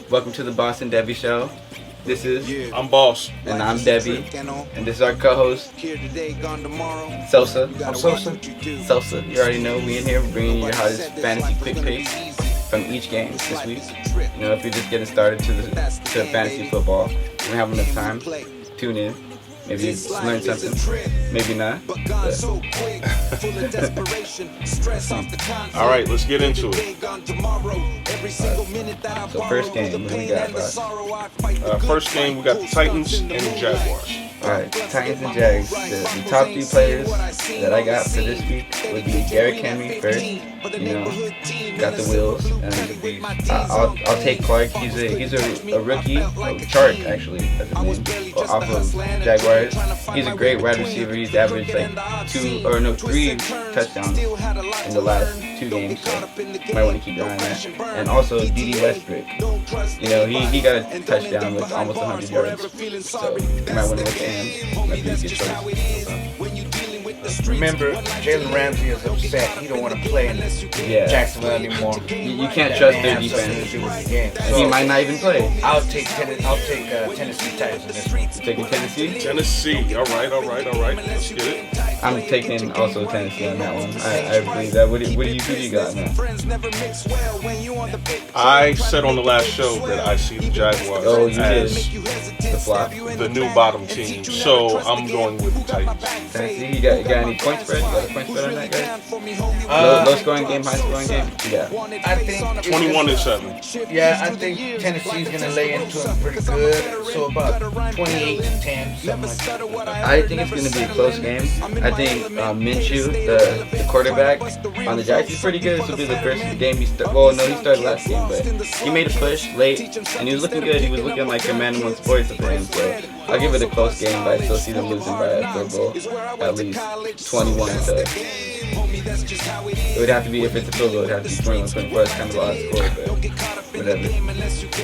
Welcome to the Boss DEVi Show. This is I'm Boss. And I'm Devi. And this is our co-host, Sosa. I'm Sosa. Sosa. You already know we in here bringing you your hottest fantasy quick picks from each game this week. You know, if you're just getting started to fantasy football, you don't have enough time, tune in. Maybe learn something, maybe not. All right, let's get into it. So first game, what do we got, bro? First game, we got the Titans and the Jaguars. All right, Titans and Jags. The top three players that I got for this week would be Derrick Henry first. You know, got the wheels, and I'll take Clark. He's a rookie, Chark actually, that's his name, off of Jaguars. He's a great wide receiver. He's averaged like 3 touchdowns in the last 2 games, so you might want to keep your eye on that. And also DD Westbrook. You know, he got a touchdown with almost 100 yards, so you might want to look at him. Might be a good choice. Remember, Jalen Ramsey is upset. He don't want to play in Jacksonville anymore. You can't trust their defense. So he might not even play. I'll take Tennessee Titans in this one. Taking Tennessee? Tennessee. All right. Let's get it. I'm taking also Tennessee on that one. I believe that. Who do you got now? I said on the last show that I see the Jaguars as the flop, the new bottom team. So I'm going with the Titans. Tennessee, you got any point spread? You got a point spread on that, guy? Low scoring game, high scoring game? Yeah. I think 21-7. Yeah, I think Tennessee's gonna lay into him pretty good. So about 28-10, something like that. I think it's gonna be a close game. I think Minshew, the quarterback on the Jags, is pretty good. This will be the first game he started. Well, no, he started last game, but he made a push late, and he was looking good. He was looking like a man amongst boys at the end. So I'll give it a close game, but I still see them losing by a field goal, at least 21 to. It would have to be, if it's a field goal, it would have to be 21-24. It's kind of a lot of score, but whatever.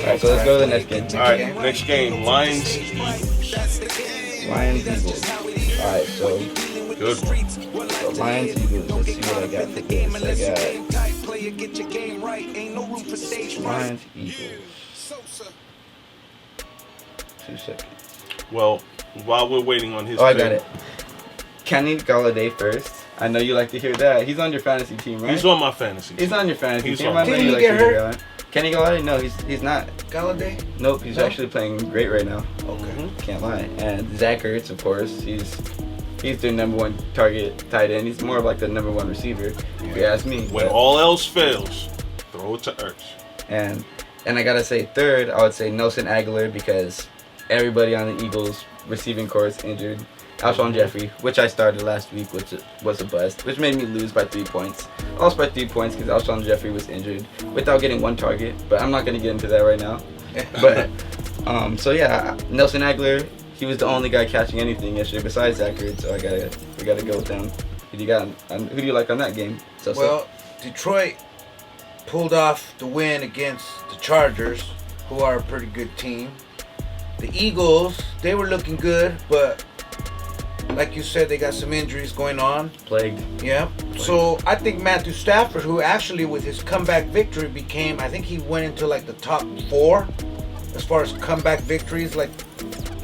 Alright, so let's go to the next game. Alright, next game, Lions Eagles. Lions Eagles. Alright, so good. So Lions Eagles. Let's see what I got for this. I got Lions Eagles. 2 seconds. Well, while we're waiting on his I got it. Kenny Galladay first. I know you like to hear that. He's on your fantasy team, right? He's on my fantasy team. He's on your fantasy team. Didn't he get hurt? Kenny Galladay? No, he's not. Galladay? Nope, he's actually playing great right now. Okay. Can't lie. And Zach Ertz, of course, he's their number 1 target tight end. He's more of like the number 1 receiver, if you ask me. When all else fails, throw it to Ertz. And I gotta say third, I would say Nelson Aguilar, because everybody on the Eagles receiving corps is injured. Alshon Jeffrey, which I started last week, which was a bust, which made me lose by 3 points. I lost by 3 points because Alshon Jeffrey was injured without getting 1 target, but I'm not going to get into that right now. But, so yeah, Nelson Aguilar, he was the only guy catching anything yesterday besides Zach Ertz, so we gotta go with them. Who do you like on that game? Well, Detroit pulled off the win against the Chargers, who are a pretty good team. The Eagles, they were looking good, but like you said, they got some injuries going on. Plague. Yeah. So I think Matthew Stafford, who actually with his comeback victory I think he went into like the top 4 as far as comeback victories, like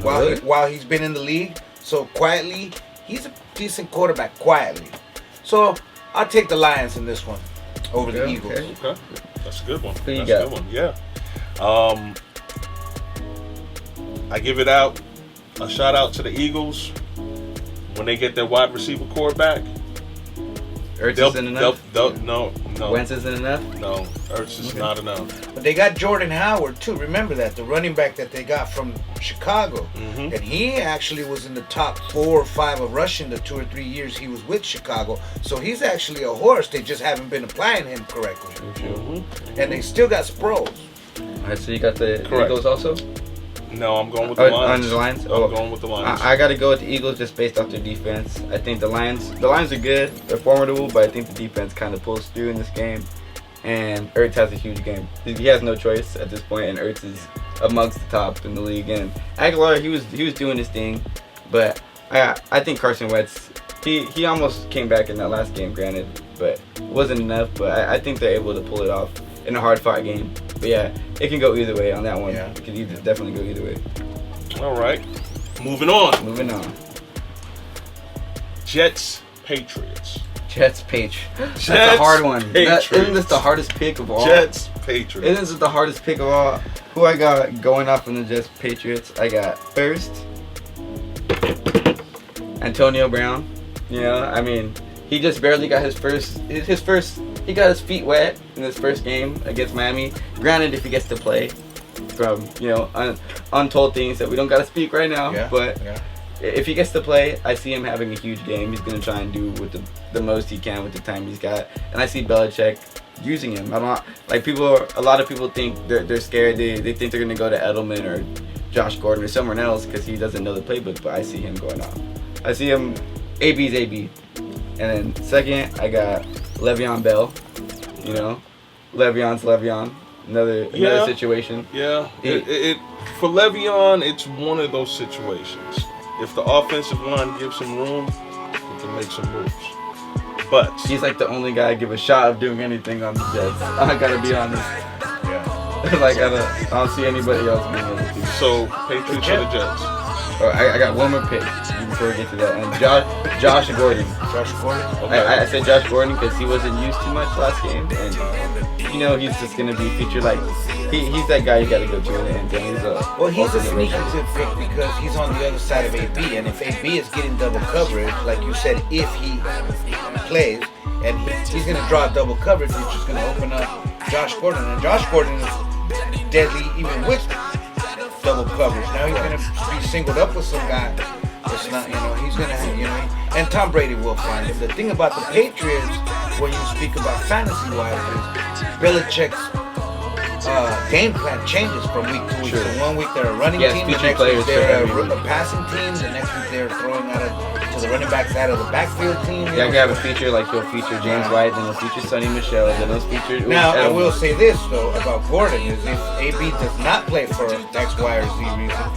while he's been in the league. So quietly, he's a decent quarterback quietly. So I'll take the Lions in this one over the Eagles. Okay. That's a good one. Who you That's got? a good one. Yeah. I give it out a shout out to the Eagles. When they get their wide receiver core back, Ertz isn't enough? No. Wentz isn't enough? No, Ertz is not enough. But they got Jordan Howard too. Remember that, the running back that they got from Chicago. Mm-hmm. And he actually was in the top 4 or 5 of rushing the 2 or 3 years he was with Chicago. So he's actually a horse. They just haven't been applying him correctly. Mm-hmm. And they still got Sproles. Alright, so you got the Correct. Eagles also? No, I'm going with the Lions. On the Lions? I'm going with the Lions. I got to go with the Eagles just based off their defense. I think the Lions are good. They're formidable, but I think the defense kind of pulls through in this game. And Ertz has a huge game. He has no choice at this point, and Ertz is amongst the top in the league. And Aguilar, he was doing his thing, but I think Carson Wentz, he almost came back in that last game, granted, but it wasn't enough. But I think they're able to pull it off in a hard-fought game. But yeah, it can go either way on that one. Yeah. It can definitely go either way. All right. Moving on. Moving on. Jets, Patriots. Jets, Patriots. That's Jets, a hard one. Patriots. Isn't this the hardest pick of all? Jets, Patriots. Isn't this the hardest pick of all? Who I got going off in the Jets, Patriots? I got first Antonio Brown. You know, I mean, he just barely got his first. He got his feet wet in his first game against Miami. Granted, if he gets to play, from untold things that we don't gotta speak right now. Yeah, but yeah. if he gets to play, I see him having a huge game. He's gonna try and do with the most he can with the time he's got, and I see Belichick using him. I'm not like a lot of people think they're scared. They think they're gonna go to Edelman or Josh Gordon or someone else because he doesn't know the playbook. But I see him going off. I see him AB's AB, and then second I got Le'Veon Bell. You know, Le'Veon's Le'Veon. Another situation. Yeah. It for Le'Veon, it's one of those situations. If the offensive line gives him room, he can make some moves. But he's like the only guy give a shot of doing anything on the Jets. I gotta be honest. Yeah. Like I don't see anybody else being able to. So Patriots or the Jets? Oh, I got one more pick before we get to that. And Josh Gordon. Josh Gordon. Okay. I said Josh Gordon because he wasn't used too much last game, and you know he's just gonna be featured like he's that guy you gotta go to in the end zone. He's a sneaky good pick because he's on the other side of AB, and if AB is getting double coverage, like you said, if he plays, and he's gonna draw double coverage, which is gonna open up Josh Gordon, and Josh Gordon is deadly even with double coverage. Now he's gonna be singled up with some guy. It's not, he's gonna have, and Tom Brady will find him. The thing about the Patriots, when you speak about fantasy-wise, is Belichick's game plan changes from week to week. Sure. So one week they're a running team, the next week they're a passing team, the next week they're throwing to the running backs out of the backfield team. Yeah, you have a feature like he'll feature James White, then he'll feature Sonny Michel, then he'll feature. Now I will say this though about Gordon is if AB does not play for X, Y, or Z reason,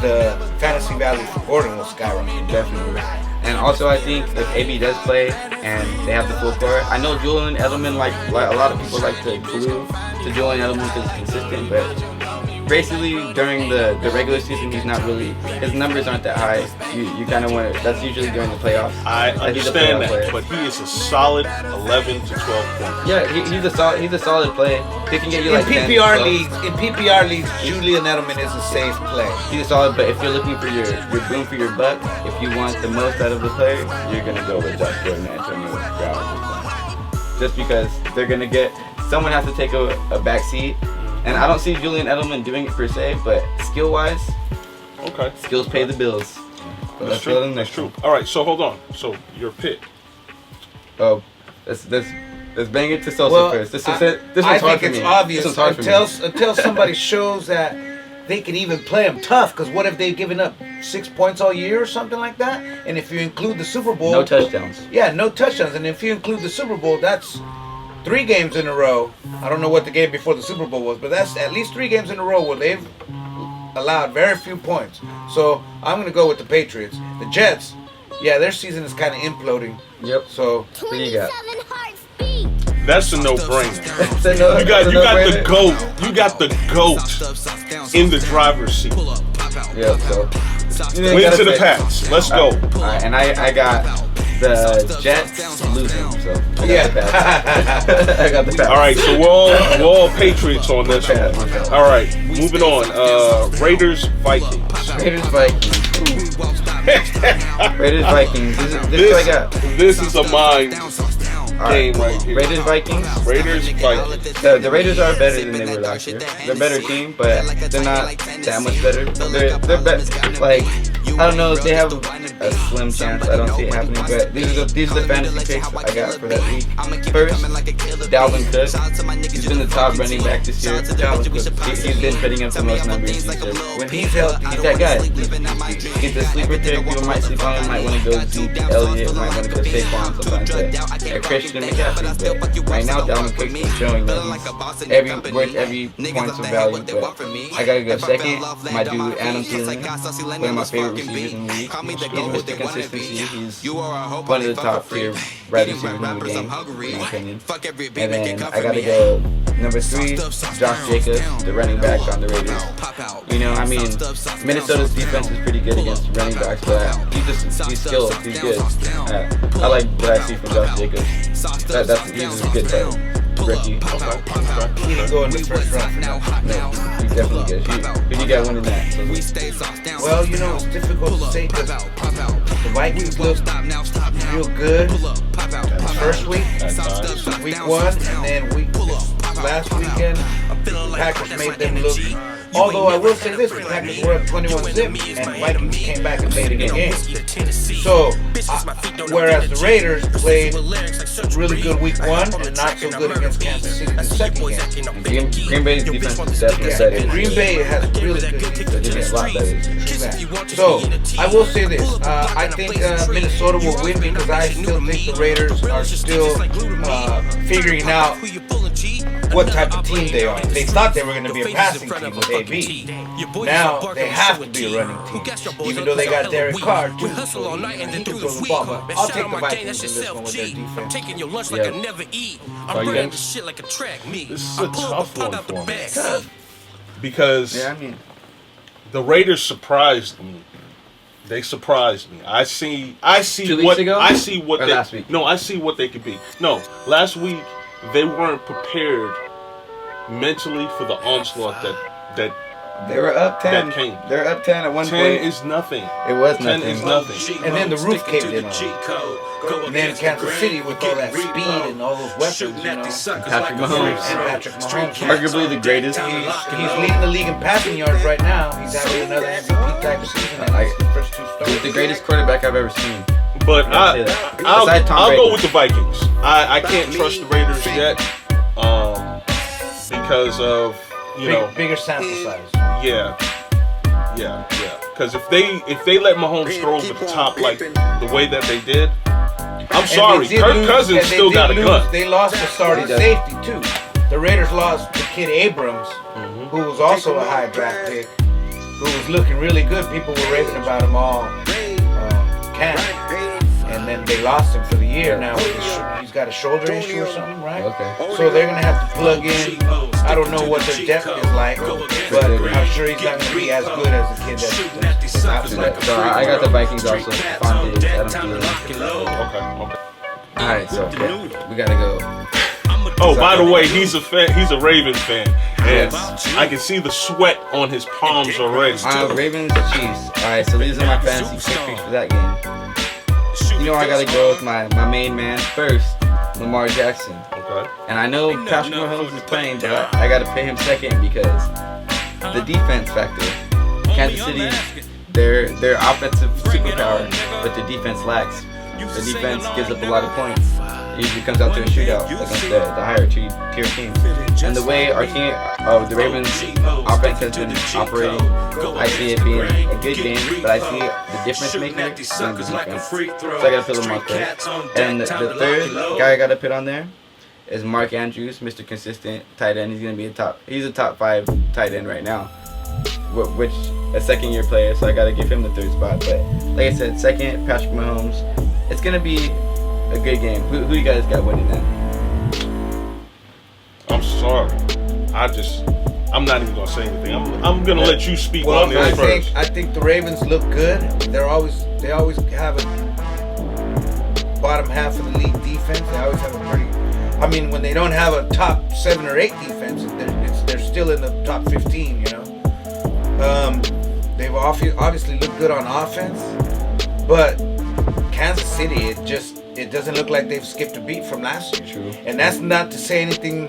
the fantasy value for Gordon will skyrocket. Definitely. And also, I think if AB does play and they have the full core, I know Julian Edelman, like a lot of people like to glue to Julian Edelman because he's consistent, but basically during the regular season, he's not really, his numbers aren't that high. You kind of want to, that's usually during the playoffs. I understand that, but he is a solid 11 to 12 points. Yeah, he's a solid play. He can get you like in PPR leagues, Julian Edelman is a safe play. He's a solid, but if you're looking for your boom for your buck, if you want the most out of the player, you're gonna go with Josh Gordon and Antonio Brown. Just because they're gonna get, someone has to take a back seat. And I don't see Julian Edelman doing it per se, but skill-wise, skills pay the bills. So That's true. That's true. All right, so hold on. So your pick. Oh, let's bang it to Sosa first. This one's hard for me. Obvious until somebody shows that they can even play them tough. Because what if they've given up 6 points all year or something like that? And if you include the Super Bowl, no touchdowns. Yeah, no touchdowns. And if you include the Super Bowl, that's 3 games in a row. I don't know what the game before the Super Bowl was, but that's at least 3 games in a row where they've allowed very few points. So I'm going to go with the Patriots. The Jets, yeah, their season is kind of imploding. Yep. So what do you got? That's a no-brainer. You got the GOAT. You got the GOAT in the driver's seat. Yeah. So win to the Pats. Let's go. All right, and I got the Jets losing. So I got the Pats. All right, so we're all Patriots on this one. All right, moving on. Raiders Vikings. Raiders Vikings. This I got. This is a mind game right here. Raiders Vikings. The Raiders are better than they were last year. They're a better team, but they're not that much better. They're better. Like, I don't know if they have a slim chance. I don't see it happening, but these are the fantasy picks I got for that week. First, Dalvin Cook. He's been the top running back this year. He's been putting up the most numbers this year. When he's healthy, he's that guy. He's a sleeper pick. People might sleep on him. Might want to go Zeke, Elliott. Might want to go Saquon sometimes. But Christian Christian McCaffrey, but right now Dalvin Cook's been showing that he's worth every points of value. But I gotta go second. My dude Adam Thielen, one of my favorite receivers in the league. He's Mr. Consistency. He's one of the top tier wide receivers in the game, in my opinion. And then I gotta go number 3, Josh Jacobs, the running back on the Raiders. You know, I mean, Minnesota's defense is pretty good against running backs, but he's skilled. He's good. I like what I see from Josh Jacobs. He's a good rookie. He didn't go in the first round. No, he's definitely good. Who you got winning that? Well, you know, it's difficult to say because the Vikings look real good first week, week 1, and then last weekend, the Packers made them look. Although I will say this, the Packers were up 21-0, and the Vikings came back and played a good game. So, whereas the Raiders played really good week 1 and not so good against Kansas City the second game. Green Bay's defense is definitely better. Green Bay has really good defense. It's a lot better. So, I will say this. I think Minnesota will win because I still think the Raiders are still figuring out what type of team they are. They thought they were going to be a passing team with AB. Now they have to be a running team, even though they got Derek Carr too. So he can throw the ball. But I'll take the Vikings in this one with their defense. This is a tough one for me because the Raiders surprised me. They surprised me. I see 2 weeks ago? I see what or they last week? No, I see what they could be. No, last week they weren't prepared mentally for the onslaught that they were up 10. That came. They're up 10 at one 10 point. 10 is nothing. It was 10 nothing. is nothing. And then the roof caved in on them. And then Kansas City with all that speed and all those weapons, you know. Patrick Mahomes. Arguably the greatest. He's leading the league in passing yards right now. He's having another MVP type of season. First 2 starts. He's the greatest quarterback I've ever seen. But I'll go with the Vikings. I can't trust the Raiders yet because of bigger sample size. Yeah. Because if they let Mahomes throw over the top like the way that they did, I'm sorry, Kirk Cousins still got a gun. They lost the starting safety too. The Raiders lost the kid Abrams, who was also a high draft pick, who was looking really good. People were raving about him all camp. And then they lost him for the year. Now he's got a shoulder issue or something, right? Okay. So they're gonna have to plug in. I don't know what their depth is like, but I'm sure he's not gonna be as good as the kid that's after that. So I got the Vikings also. Fonte, Adam Thielen. Okay. All right, so we gotta go. Oh, by the way, he's a fan. He's a Ravens fan, and I can see the sweat on his palms already. Ravens, Chiefs. All right, so these are my fantasy picks for that game. You know I gotta go with my main man first, Lamar Jackson. Okay. And I know Patrick Mahomes is playing, but I gotta pay him second because the defense factor. Kansas City, their offensive superpower, but the defense lacks. The defense gives up a lot of points. It usually comes out to a shootout against the higher tier teams. And the way our team, the Ravens offense has been operating, I see it being a good game, but I see the difference maker in the defense. So I gotta put them up there. And the third guy I gotta put on there is Mark Andrews, Mr. Consistent tight end. He's a top 5 tight end right now, which a second-year player. So I gotta give him the 3rd spot. But like I said, second Patrick Mahomes. It's gonna be a good game. Who you guys got winning that? I'm sorry. I'm not even gonna say anything. I'm gonna let you speak on this first. I think the Ravens look good. They always have a bottom half of the league defense. They always have a pretty. I mean, when they don't have a top 7 or 8 defense, they're still in the top 15. You know, they've obviously looked good on offense, but Kansas City, it doesn't look like they've skipped a beat from last year. True. And that's not to say anything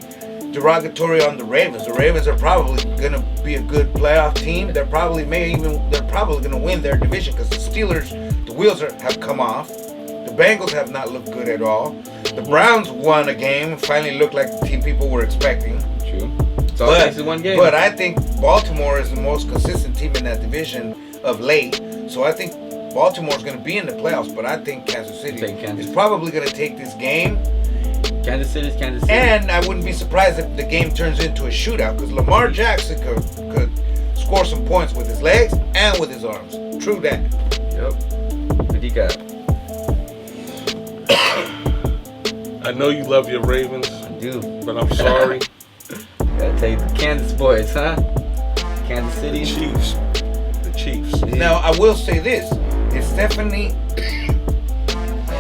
derogatory on the Ravens. The Ravens are probably going to be a good playoff team. They're probably going to win their division because the Steelers, the wheels have come off. The Bengals have not looked good at all. The Browns won a game, finally looked like the team people were expecting. True. So it's one game. But I think Baltimore is the most consistent team in that division of late. So I think Baltimore's going to be in the playoffs, but I think Kansas City is probably going to take this game Kansas City's Kansas City. And I wouldn't be surprised if the game turns into a shootout because Lamar Jackson could score some points with his legs and with his arms. True that. Yep. What do you got? I know you love your Ravens. I do. But I'm sorry. Gotta take the Kansas boys, huh? Kansas City. The Chiefs. Yeah. Now, I will say this. It's definitely...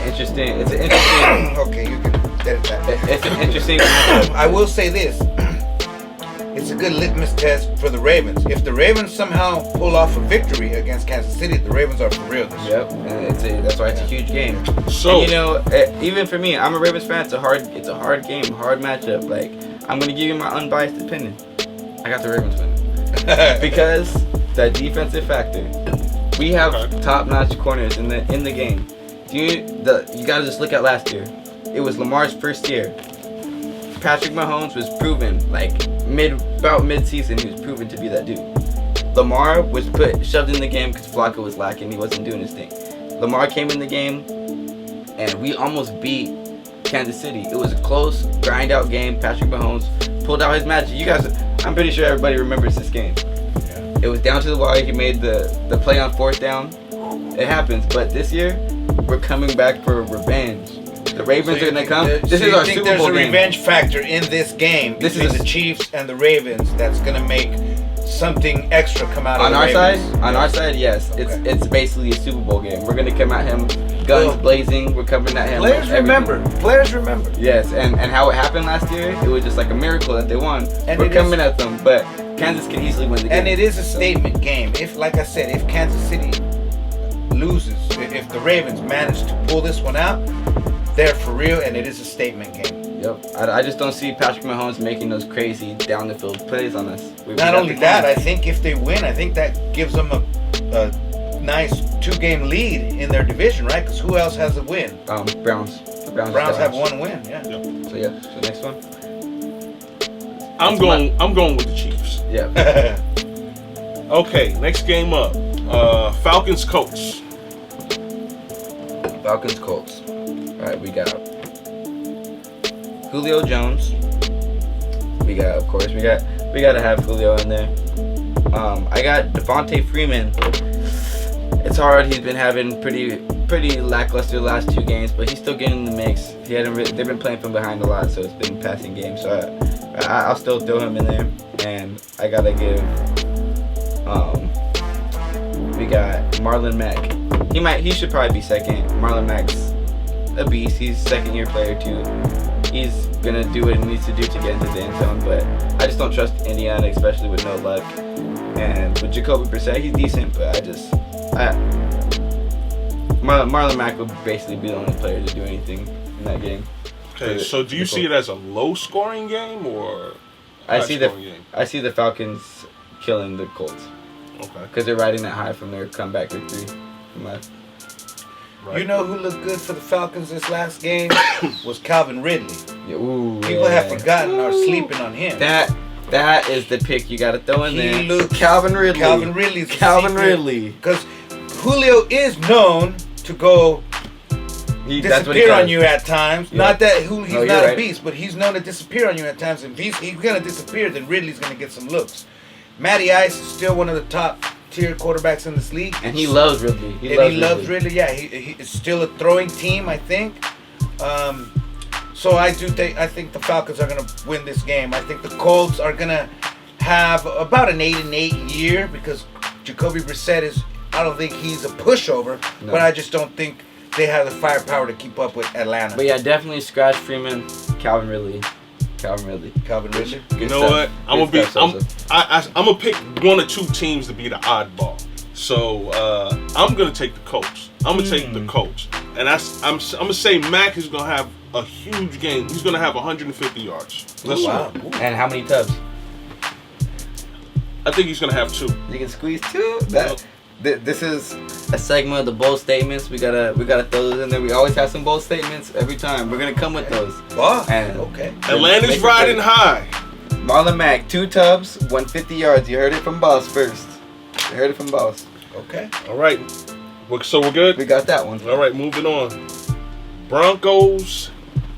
Interesting. It's an interesting... Okay, you can edit that. It's an interesting... I will say this. It's a good litmus test for the Ravens. If the Ravens somehow pull off a victory against Kansas City, the Ravens are for real this year. Yep, and that's why it's a huge game. So, and, you know, even for me, I'm a Ravens fan. It's a hard game, hard matchup. Like, I'm gonna give you my unbiased opinion. I got the Ravens winning because the defensive factor. We have top-notch corners in the game. You gotta just look at last year. It was Lamar's first year. Patrick Mahomes was proven about mid-season. He was proven to be that dude. Lamar was shoved in the game because Flacco was lacking. He wasn't doing his thing. Lamar came in the game, and we almost beat Kansas City. It was a close, grind-out game. Patrick Mahomes pulled out his magic. You guys, I'm pretty sure everybody remembers this game. Yeah. It was down to the wire. He made the play on 4th down. It happens, but this year we're coming back for revenge. The Ravens are gonna come. This is our Super Bowl game. There's a revenge factor in this game between the Chiefs and the Ravens that's gonna make something extra come out of the Ravens. On our side, yes. Okay. It's basically a Super Bowl game. We're gonna come at him, guns blazing. We're coming at him. Players remember. Yes, and how it happened last year, it was just like a miracle that they won. And we're coming at them, but Kansas can easily win the game. And it is a statement game. If, like I said, if Kansas City loses, if the Ravens manage to pull this one out, they're for real, and it is a statement game. Yep. I just don't see Patrick Mahomes making those crazy down the field plays on us. Not only that, I think if they win, I think that gives them a nice 2-game lead in their division, right? Because who else has a win? Browns. The Browns have 1 win, yeah. Yep. So yeah, so next one. I'm going with the Chiefs. Yeah. Okay, next game up. Falcons Colts. Falcons Colts. All right, we got Julio Jones. We got to have Julio in there. I got Devontae Freeman. It's hard. He's been having pretty lackluster the last 2 games, but he's still getting in the mix. They've been playing from behind a lot, so it's been passing games. So I'll still throw him in there. And I gotta give. We got Marlon Mack. He should probably be second. Marlon Mack's a beast. He's a 2nd-year player too. He's gonna do what he needs to do to get into the end zone, but I just don't trust Indiana, especially with no luck. And with Jacoby Brissett, he's decent, but Marlon Mack will basically be the only player to do anything in that game. Okay, so do you see it as a low-scoring game or I see the Falcons killing the Colts. Okay. Because they're riding that high from their comeback victory from last. Right. You know who looked good for the Falcons this last game was Calvin Ridley. Yeah, ooh, People have forgotten or sleeping on him. That is the pick you got to throw in there. Calvin Ridley. Calvin Ridley. Because Julio is known to go disappear on you at times. Yep. Not that he's not a beast, but he's known to disappear on you at times. And if he's going to disappear, then Ridley's going to get some looks. Matty Ice is still one of the top tier quarterbacks in this league, and he loves Ridley. He loves Ridley. Yeah, he is still a throwing team, I think. So I think the Falcons are gonna win this game. I think the Colts are gonna have about an 8-8 year because Jacoby Brissett I don't think he's a pushover, but I just don't think they have the firepower to keep up with Atlanta. But yeah, definitely scratch Freeman, Calvin Ridley. You know what? I'm gonna pick 1 or 2 teams to be the oddball. So I'm gonna take the Colts. I'm gonna take the Colts, and I'm gonna say Mack is gonna have a huge game. He's gonna have 150 yards. Wow! And how many tubs? I think he's gonna have 2. You can squeeze 2. This is a segment of the bold statements. We gotta throw those in there. We always have some bold statements every time. We're gonna come with those. Okay. Atlanta's riding high. Marlon Mack, 2 tubs, 150 yards. You heard it from Boss first. You heard it from Boss. Okay. All right. So we're good? We got that one. All right, moving on. Broncos,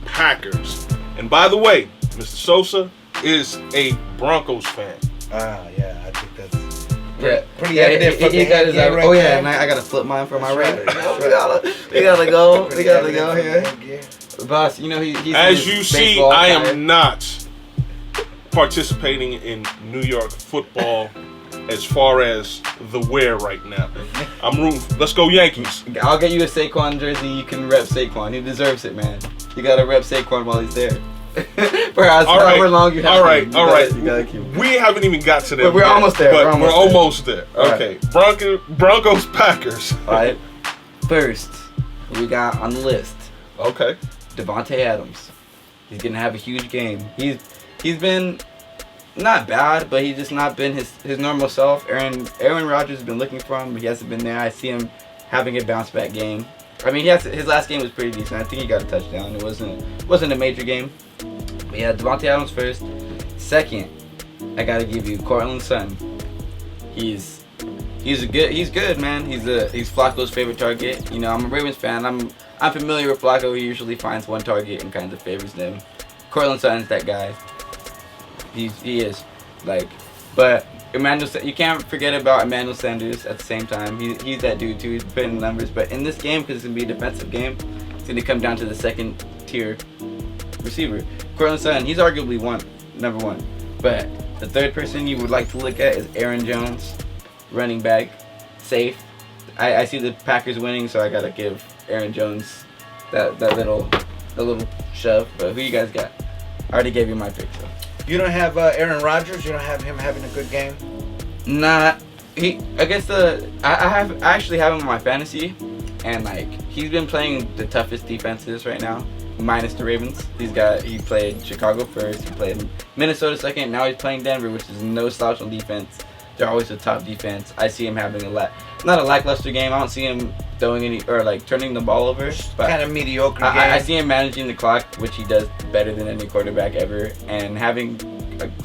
Packers. And by the way, Mr. Sosa is a Broncos fan. Yeah, I think that's pretty evident. He got his right. Oh yeah, and I gotta flip mine for my right. We gotta go here. Boss, you know he's as you see, I am not participating in New York football as far as the wear right now. I'm rooting. Let's go Yankees. I'll get you a Saquon jersey. You can rep Saquon. He deserves it, man. You gotta rep Saquon while he's there. For however long you have. All right. You gotta keep him. We haven't even got to that. But we're almost there. But we're almost there. Okay. Right. Broncos Packers. All right. First, we got on the list. Okay. Devontae Adams. He's gonna have a huge game. He's been not bad, but he's just not been his normal self. Aaron Rodgers has been looking for him, but he hasn't been there. I see him having a bounce back game. I mean, his last game was pretty decent. I think he got a touchdown. It wasn't a major game. But yeah, Devontae Adams first. Second, I gotta give you Cortland Sutton. He's good, man. He's Flacco's favorite target. You know, I'm a Ravens fan. I'm familiar with Flacco. He usually finds one target and kind of favors them. Cortland Sutton's that guy. He is, but Emmanuel. You can't forget about Emmanuel Sanders at the same time. He's that dude too. He's putting numbers, but in this game, because it's gonna be a defensive game, it's gonna come down to the second tier receiver. Cortland Sutton. He's arguably number one, but the third person you would like to look at is Aaron Jones, running back, safe. I see the Packers winning, so I gotta give Aaron Jones that little shove. But who you guys got? I already gave you my pick. So. You don't have Aaron Rodgers. You don't have him having a good game. Nah, I actually have him in my fantasy, and he's been playing the toughest defenses right now, minus the Ravens. He played Chicago first. He played Minnesota second. Now he's playing Denver, which is no slouch on defense. They're always a top defense. I see him having not a lackluster game. I don't see him throwing any or turning the ball over. But kind of mediocre game. I see him managing the clock, which he does better than any quarterback ever, and having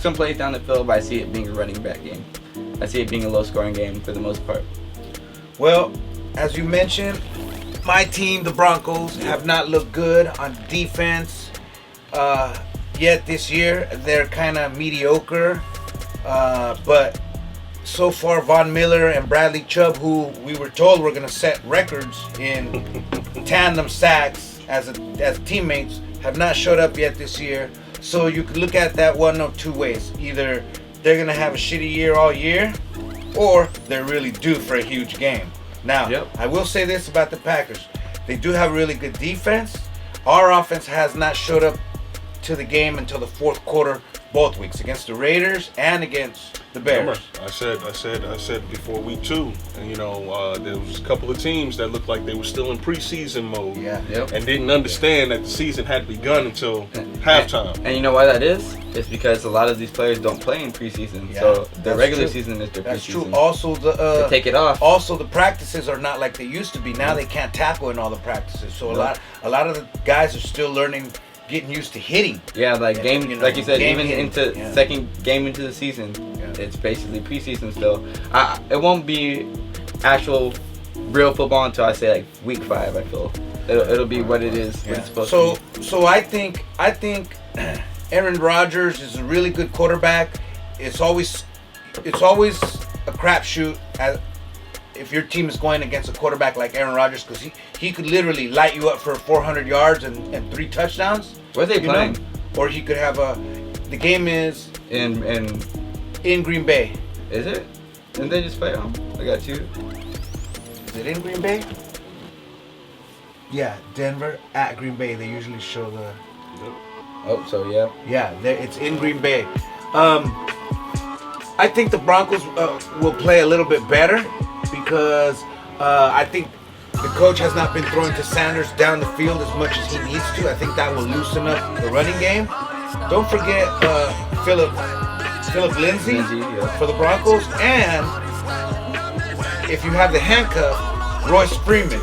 some plays down the field. But I see it being a running back game. I see it being a low-scoring game for the most part. Well, as you mentioned, my team, the Broncos, have not looked good on defense yet this year. They're kind of mediocre, but. So far, Von Miller and Bradley Chubb, who we were told were going to set records in tandem sacks as teammates, have not showed up yet this year. So you could look at that one of two ways. Either they're going to have a shitty year all year, or they're really due for a huge game. Now, I will say this about the Packers. They do have really good defense. Our offense has not showed up to the game until the fourth quarter, both weeks, against the Raiders and against the Bears. I said before week 2, and there was a couple of teams that looked like they were still in preseason mode, and didn't understand that the season hadn't begun until halftime. And you know why that is? It's because a lot of these players don't play in preseason, so the regular season is their preseason. That's true. Also, they take it off. Also, the practices are not like they used to be. Now they can't tackle in all the practices, so a lot of the guys are still learning. Getting used to hitting. Yeah, like you said, even hitting. Into second game into the season, it's basically preseason still. It won't be actual real football until I say week 5. I feel it'll be what it is. What it's supposed to be. So I think Aaron Rodgers is a really good quarterback. It's always a crapshoot if your team is going against a quarterback like Aaron Rodgers, because he could literally light you up for 400 yards and 3 touchdowns. Where are they playing? Or he could have the game is in Green Bay. Is it? Didn't they just play them? I got 2. Is it in Green Bay? Yeah, Denver at Green Bay. They usually show the. Oh, so yeah. Yeah, it's in Green Bay. I think the Broncos will play a little bit better because I think the coach has not been throwing to Sanders down the field as much as he needs to. I think that will loosen up the running game. Don't forget Philip Lindsay for the Broncos, and if you have the handcuff, Royce Freeman.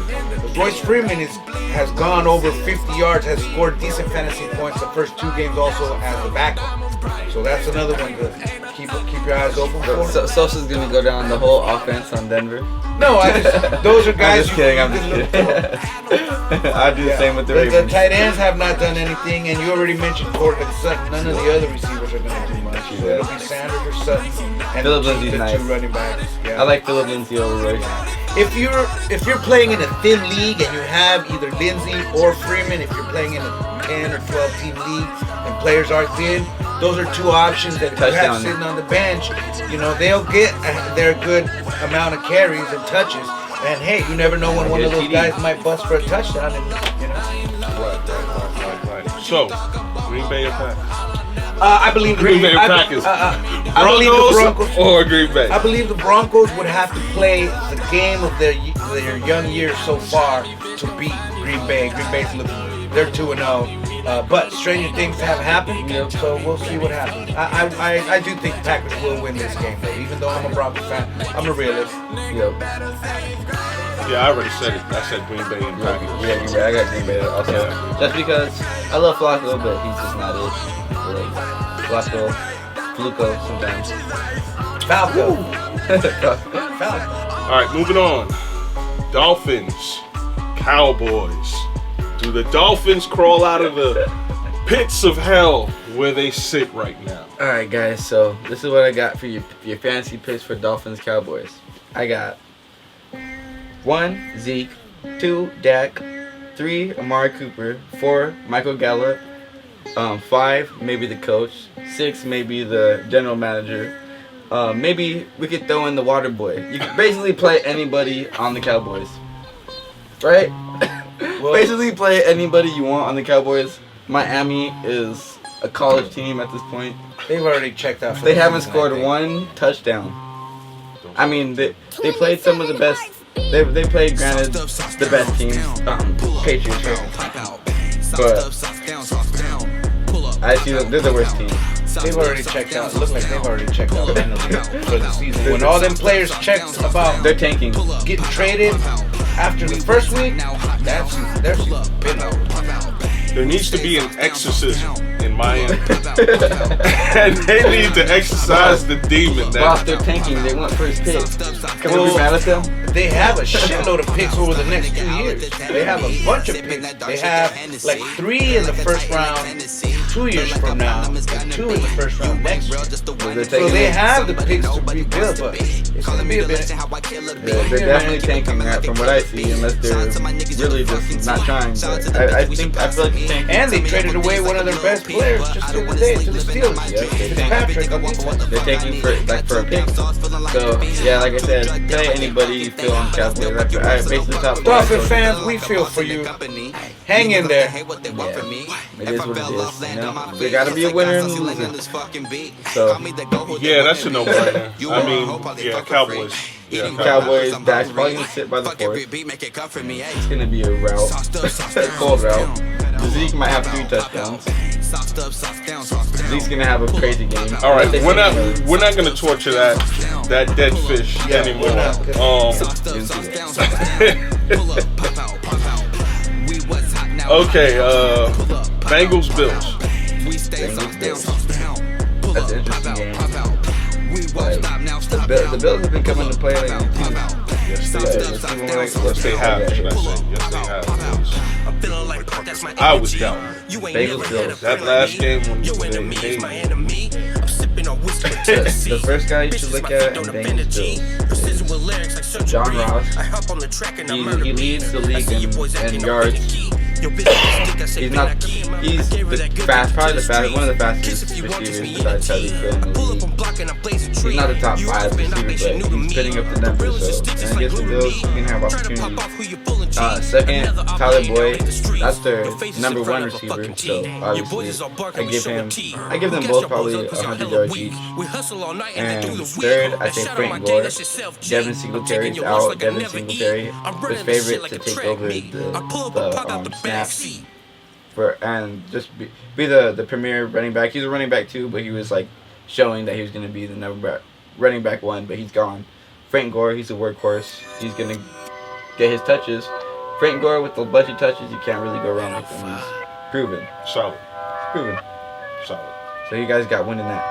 Royce Freeman has gone over 50 yards, has scored decent fantasy points the first 2 games also as a backup. So that's another one to keep your eyes open for? So Sosa's gonna go down the whole offense on Denver. No, those are guys. I'm just kidding. I do the same with the Ravens. The tight ends have not done anything, and you already mentioned Cortland Sutton. None of the other receivers are going to do much. So it'll be Sanders or Sutton, and Phillip Lindsay's the nice. two running backs. Yeah. I like Phillip Lindsay over Royce. If you're playing in a thin league and you have either Lindsay or Freeman, if you're playing in a 10 or 12 team league and players are thin, those are two options that if you have sitting on the bench, they'll get their good amount of carries and touches. And hey, you never know when one of those guys might bust for a touchdown. And Right. So, Green Bay or Packers? I believe Green Bay or Packers. Broncos or Green Bay. I believe the Broncos would have to play the game of their young years so far to beat Green Bay. Green Bay's they're 2-0. But stranger things have happened, so we'll see what happens. I do think Packers will win this game, though. Even though I'm a Broncos fan, I'm a realist. Yep. Yeah, I already said it. I said Green Bay and Packers. Yeah, Green Bay. I got Green Bay also. Yeah. Just because I love Flacco, but he's just not it. Like Flacco, Fluco sometimes. Falco. All right, moving on. Dolphins, Cowboys. Do the Dolphins crawl out of the pits of hell where they sit right now? All right, guys. So this is what I got for your fantasy picks for Dolphins Cowboys. I got 1 Zeke, 2 Dak, 3 Amari Cooper, 4 Michael Gallup, 5 maybe the coach, 6 maybe the general manager. Maybe we could throw in the water boy. You can basically play anybody on the Cowboys, right? Well, basically play anybody you want on the Cowboys. Miami is a college team at this point. They've already checked out. They haven't scored one touchdown. I mean, they played some of the best. They played, granted, the best teams, Patriots, but I see they're the worst team. They've already checked out. It looks like they've already checked out mentally for the season. When all them players checked about they're tanking, getting traded after the first week, their season's been over. There needs to be an exorcism in Miami. And they need to exorcise the demon. Whilst they're tanking, they want first pick. Can we be mad at them? They have a shitload of picks over the next 2 years. They have a bunch of picks. They have like 3 in the first round 2 years from now, and 2 in the first round next year. So they have the picks to rebuild, but it's going to be a bit. They're definitely tanking that from what I see, unless they're really just not trying. But I feel like it's tanking. And they traded away one of their best players just the other day to the Steelers. Patrick. They're taking for a pick. So yeah, like I said, play anybody you feel on Cowboys. I basically top. Dolphin fans, we feel for you. Hang in there. Yeah, it is what it is. There gotta be a winner and a loser. So yeah, that's a no-brainer. I mean, yeah, Cowboys. Yeah, Cowboys. Dak's probably gonna sit by the fourth. It's gonna be a route, cold route. Zeke might have 3 touchdowns. Zeke's gonna have a crazy game. All right, we're not gonna torture that dead fish anymore. Okay, Bengals Bills. That's an interesting game. Like, the Bills have been coming to play lately too. Yes, they have. Should I say? Yes, they have. I was down. Bengals Bills. That last game when they the first guy you should look at in Bengals Bills is John Ross. He leads the league in yards. He's probably one of the fastest receivers besides Tyreek Hill in the league. He's not the top 5 receiver, but he's putting up the numbers. So, and against the Bills, he's gonna have opportunities. Second, Tyler Boyd. That's their number 1 receiver. So obviously, I give them both probably 100 yards each. And third, I think Frank Gore. Devin Singletary's out. Devin Singletary was favorite to take over the snaps and just be the premier running back. He's a running back too, but he was like showing that he was going to be the running back 1, but he's gone. Frank Gore, he's a workhorse. He's going to get his touches. Frank Gore with a bunch of touches, you can't really go wrong with him. He's proven. Solid. Proven. Solid. So you guys got winning that.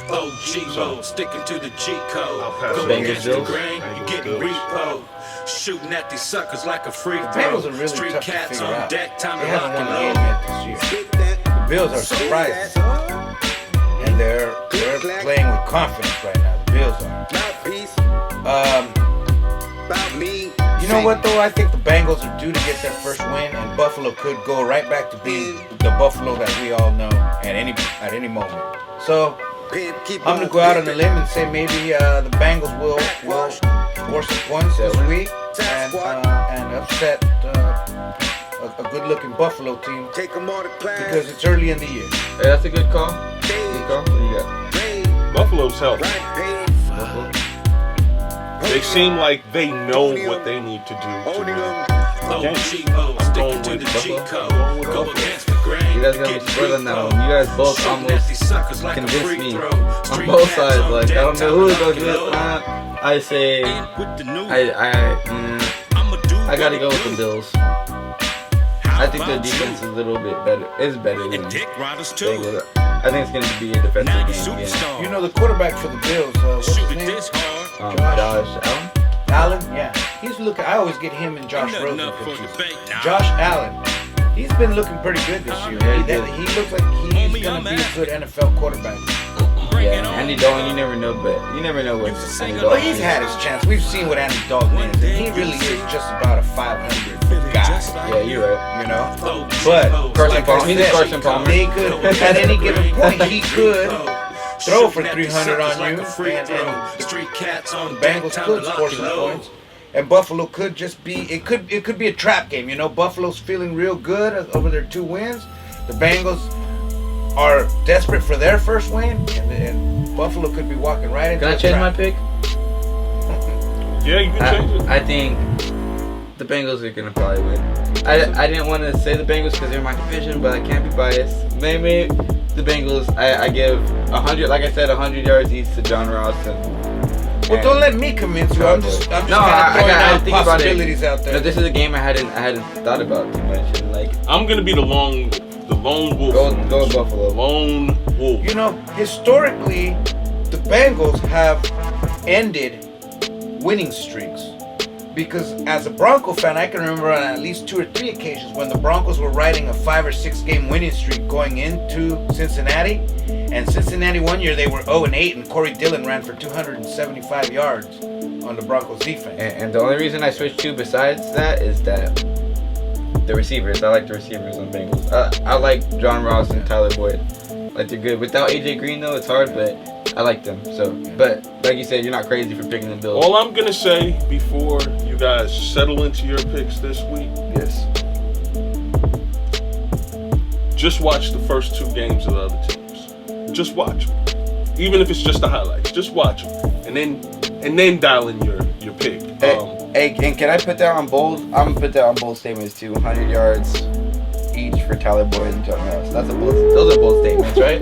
So, sticking to the G code. I'll pass it. Bengals, Bills. You getting repo. Shooting at these suckers like a free throw. Bengals are really Street tough to cats figure on out. deck, time They to haven't rock won and a game roll. yet this year. The Bills are surprising, and they're playing with confidence right now. The Bills are. You know what though? I think the Bengals are due to get their first win, and Buffalo could go right back to being the Buffalo that we all know at any moment. So I'm gonna go out on a limb and say maybe the Bengals will score some points this week and upset a good-looking Buffalo team because it's early in the year. Hey, that's a good call. Good call. What do you got? Buffalo's healthy. Buffalo. They seem like they know what they need to do to win the game. I'm going with Buffalo. You guys got me spread on that one. You guys both almost convinced me on both sides. Like, I don't know who to go with. I say, I gotta go with the Bills. I think their defense is a little bit better. It's better than Bengals. I think it's gonna be a defensive game again. You know the quarterback for the Bills. What's his name? Josh Allen. Allen, yeah. He's looking. I always get him and Josh Rosen confused. Josh Allen. He's been looking pretty good this year. He looks like he's gonna be a good NFL quarterback. Yeah, Andy Dalton. You never know, but you never know what Andy Dalton. Well, he's had his chance. We've seen what Andy Dalton is, and he really is just about a 500 guy. Yeah, you're right. You know, but Carson Palmer. He's a Carson Palmer. They could, at any given point, he could throw for 300 on you, and the Bengals could score some points, and Buffalo could just be. It could be a trap game. You know, Buffalo's feeling real good over their 2 wins. The Bengals are desperate for their first win, and Buffalo could be walking right into. Can I change my pick? Yeah, you can change it. I think the Bengals are gonna probably win. I didn't want to say the Bengals because they're my division, but I can't be biased. Maybe the Bengals. I give 100, like I said, 100 yards each to John Ross. Well, don't let me convince you. I'm just kind of throwing out possibilities out there. No, this is a game I hadn't thought about too much. And like, I'm gonna be the lone wolf. Go with Buffalo. Lone wolf. You know, historically, the Bengals have ended winning streaks. Because as a Bronco fan, I can remember on at least 2 or 3 occasions when the Broncos were riding a 5 or 6 game winning streak going into Cincinnati. And Cincinnati one year they were 0-8, and Corey Dillon ran for 275 yards on the Broncos defense. And the only reason I switched to besides that is that the receivers. I like the receivers on Bengals. I like John Ross and Tyler Boyd. Like, they're good. Without AJ Green though, it's hard, but I like them. So, but like you said, you're not crazy for picking the Bills. All I'm gonna say before you guys settle into your picks this week, yes, just watch the first 2 games of the other teams. Just watch them, even if it's just the highlights. Just watch them, and then dial in your pick. Hey, and can I put that on bold? I'm gonna put that on bold statements too. 100 yards each for Tyler Boyd and John Ross. Those are bold statements, right?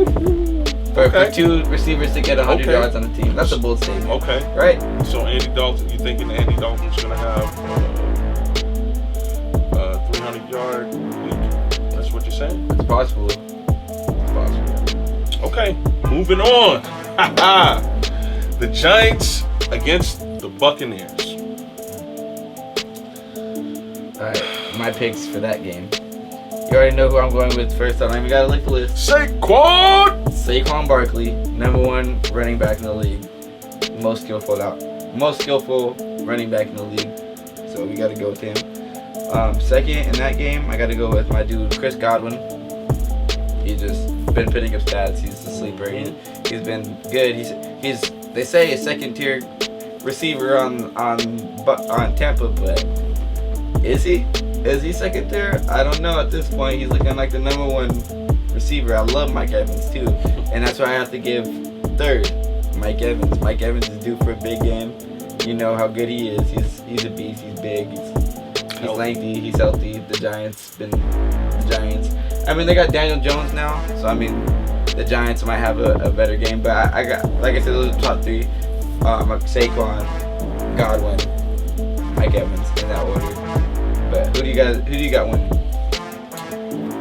For 2 receivers to get 100 yards on the team. That's a bold statement. Okay. Right? So Andy Dalton, you thinking Andy Dalton's going to have 300-yard week? That's what you're saying? It's possible. It's possible. Okay. Moving on. The Giants against the Buccaneers. All right. My picks for that game. You already know who I'm going with first. I don't even gotta look the list. Saquon Barkley, #1 running back in the league, most skillful running back in the league. So we gotta go with him. Second in that game, I gotta go with my dude Chris Godwin. He's just been putting up stats. He's a sleeper. He's been good. He's they say a second-tier receiver on Tampa, but is he? Is he second tier? I don't know at this point. He's looking like the #1 receiver. I love Mike Evans too. And that's why I have to give third. Mike Evans. Mike Evans is due for a big game. You know how good he is. He's a beast. He's big. He's lengthy. He's healthy. The Giants. I mean, they got Daniel Jones now. So, I mean, the Giants might have a better game. But I got, like I said, those are the top 3. Saquon, Godwin, Mike Evans in that order. But who do you got winning?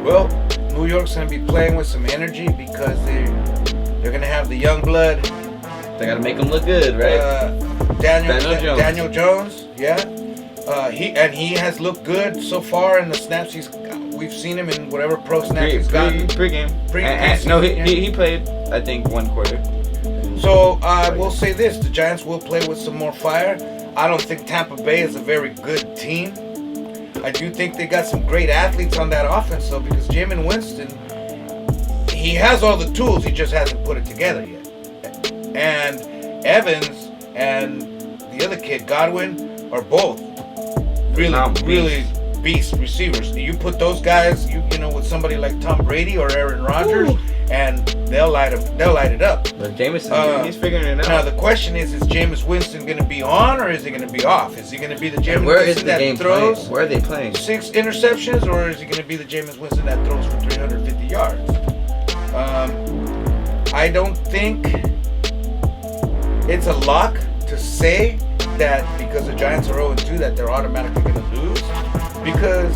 Well, New York's going to be playing with some energy because they're going to have have the young blood. They gotta make him look good, right? Daniel Jones, yeah. He has looked good so far in the snaps we've seen him in whatever pro snaps he's gotten. Pre-game. No, he played, I think, 1 quarter. So I will say this: the Giants will play with some more fire. I don't think Tampa Bay is a very good team. I do think they got some great athletes on that offense, though, because Jameis Winston, he has all the tools, he just hasn't put it together yet. And Evans and the other kid, Godwin, are both really beast receivers. You put those guys, you know, with somebody like Tom Brady or Aaron Rodgers, and they'll light it up. But Jameis, he's figuring it out. Now the question is Jameis Winston going to be on or is he going to be off? Is he going to be the Jameis Winston that throws playing? Where are they playing? 6 interceptions, or is he going to be the Jameis Winston that throws for 350 yards? I don't think it's a lock to say that because the Giants are 0-2 that they're automatically going to lose, because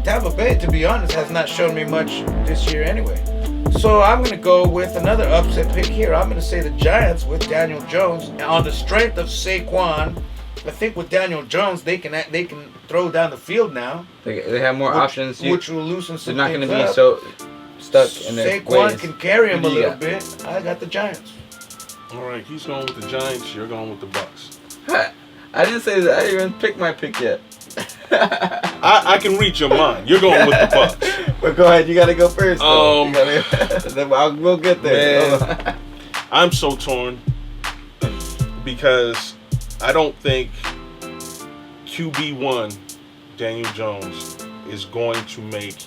Tampa Bay, to be honest, has not shown me much this year anyway. So I'm going to go with another upset pick here. I'm going to say the Giants with Daniel Jones on the strength of Saquon. I think with Daniel Jones, they can throw down the field now. They have more options, which will loosen some they're not things going to be up. so stuck in their Saquon ways. can carry him a little bit. I got the Giants. All right, he's going with the Giants. You're going with the Bucks. I didn't say that. I didn't even pick my pick yet. I can read your mind. You're going with the Bucks. But go ahead. You got to go first. We'll get there. Man, I'm so torn because I don't think QB1 Daniel Jones is going to make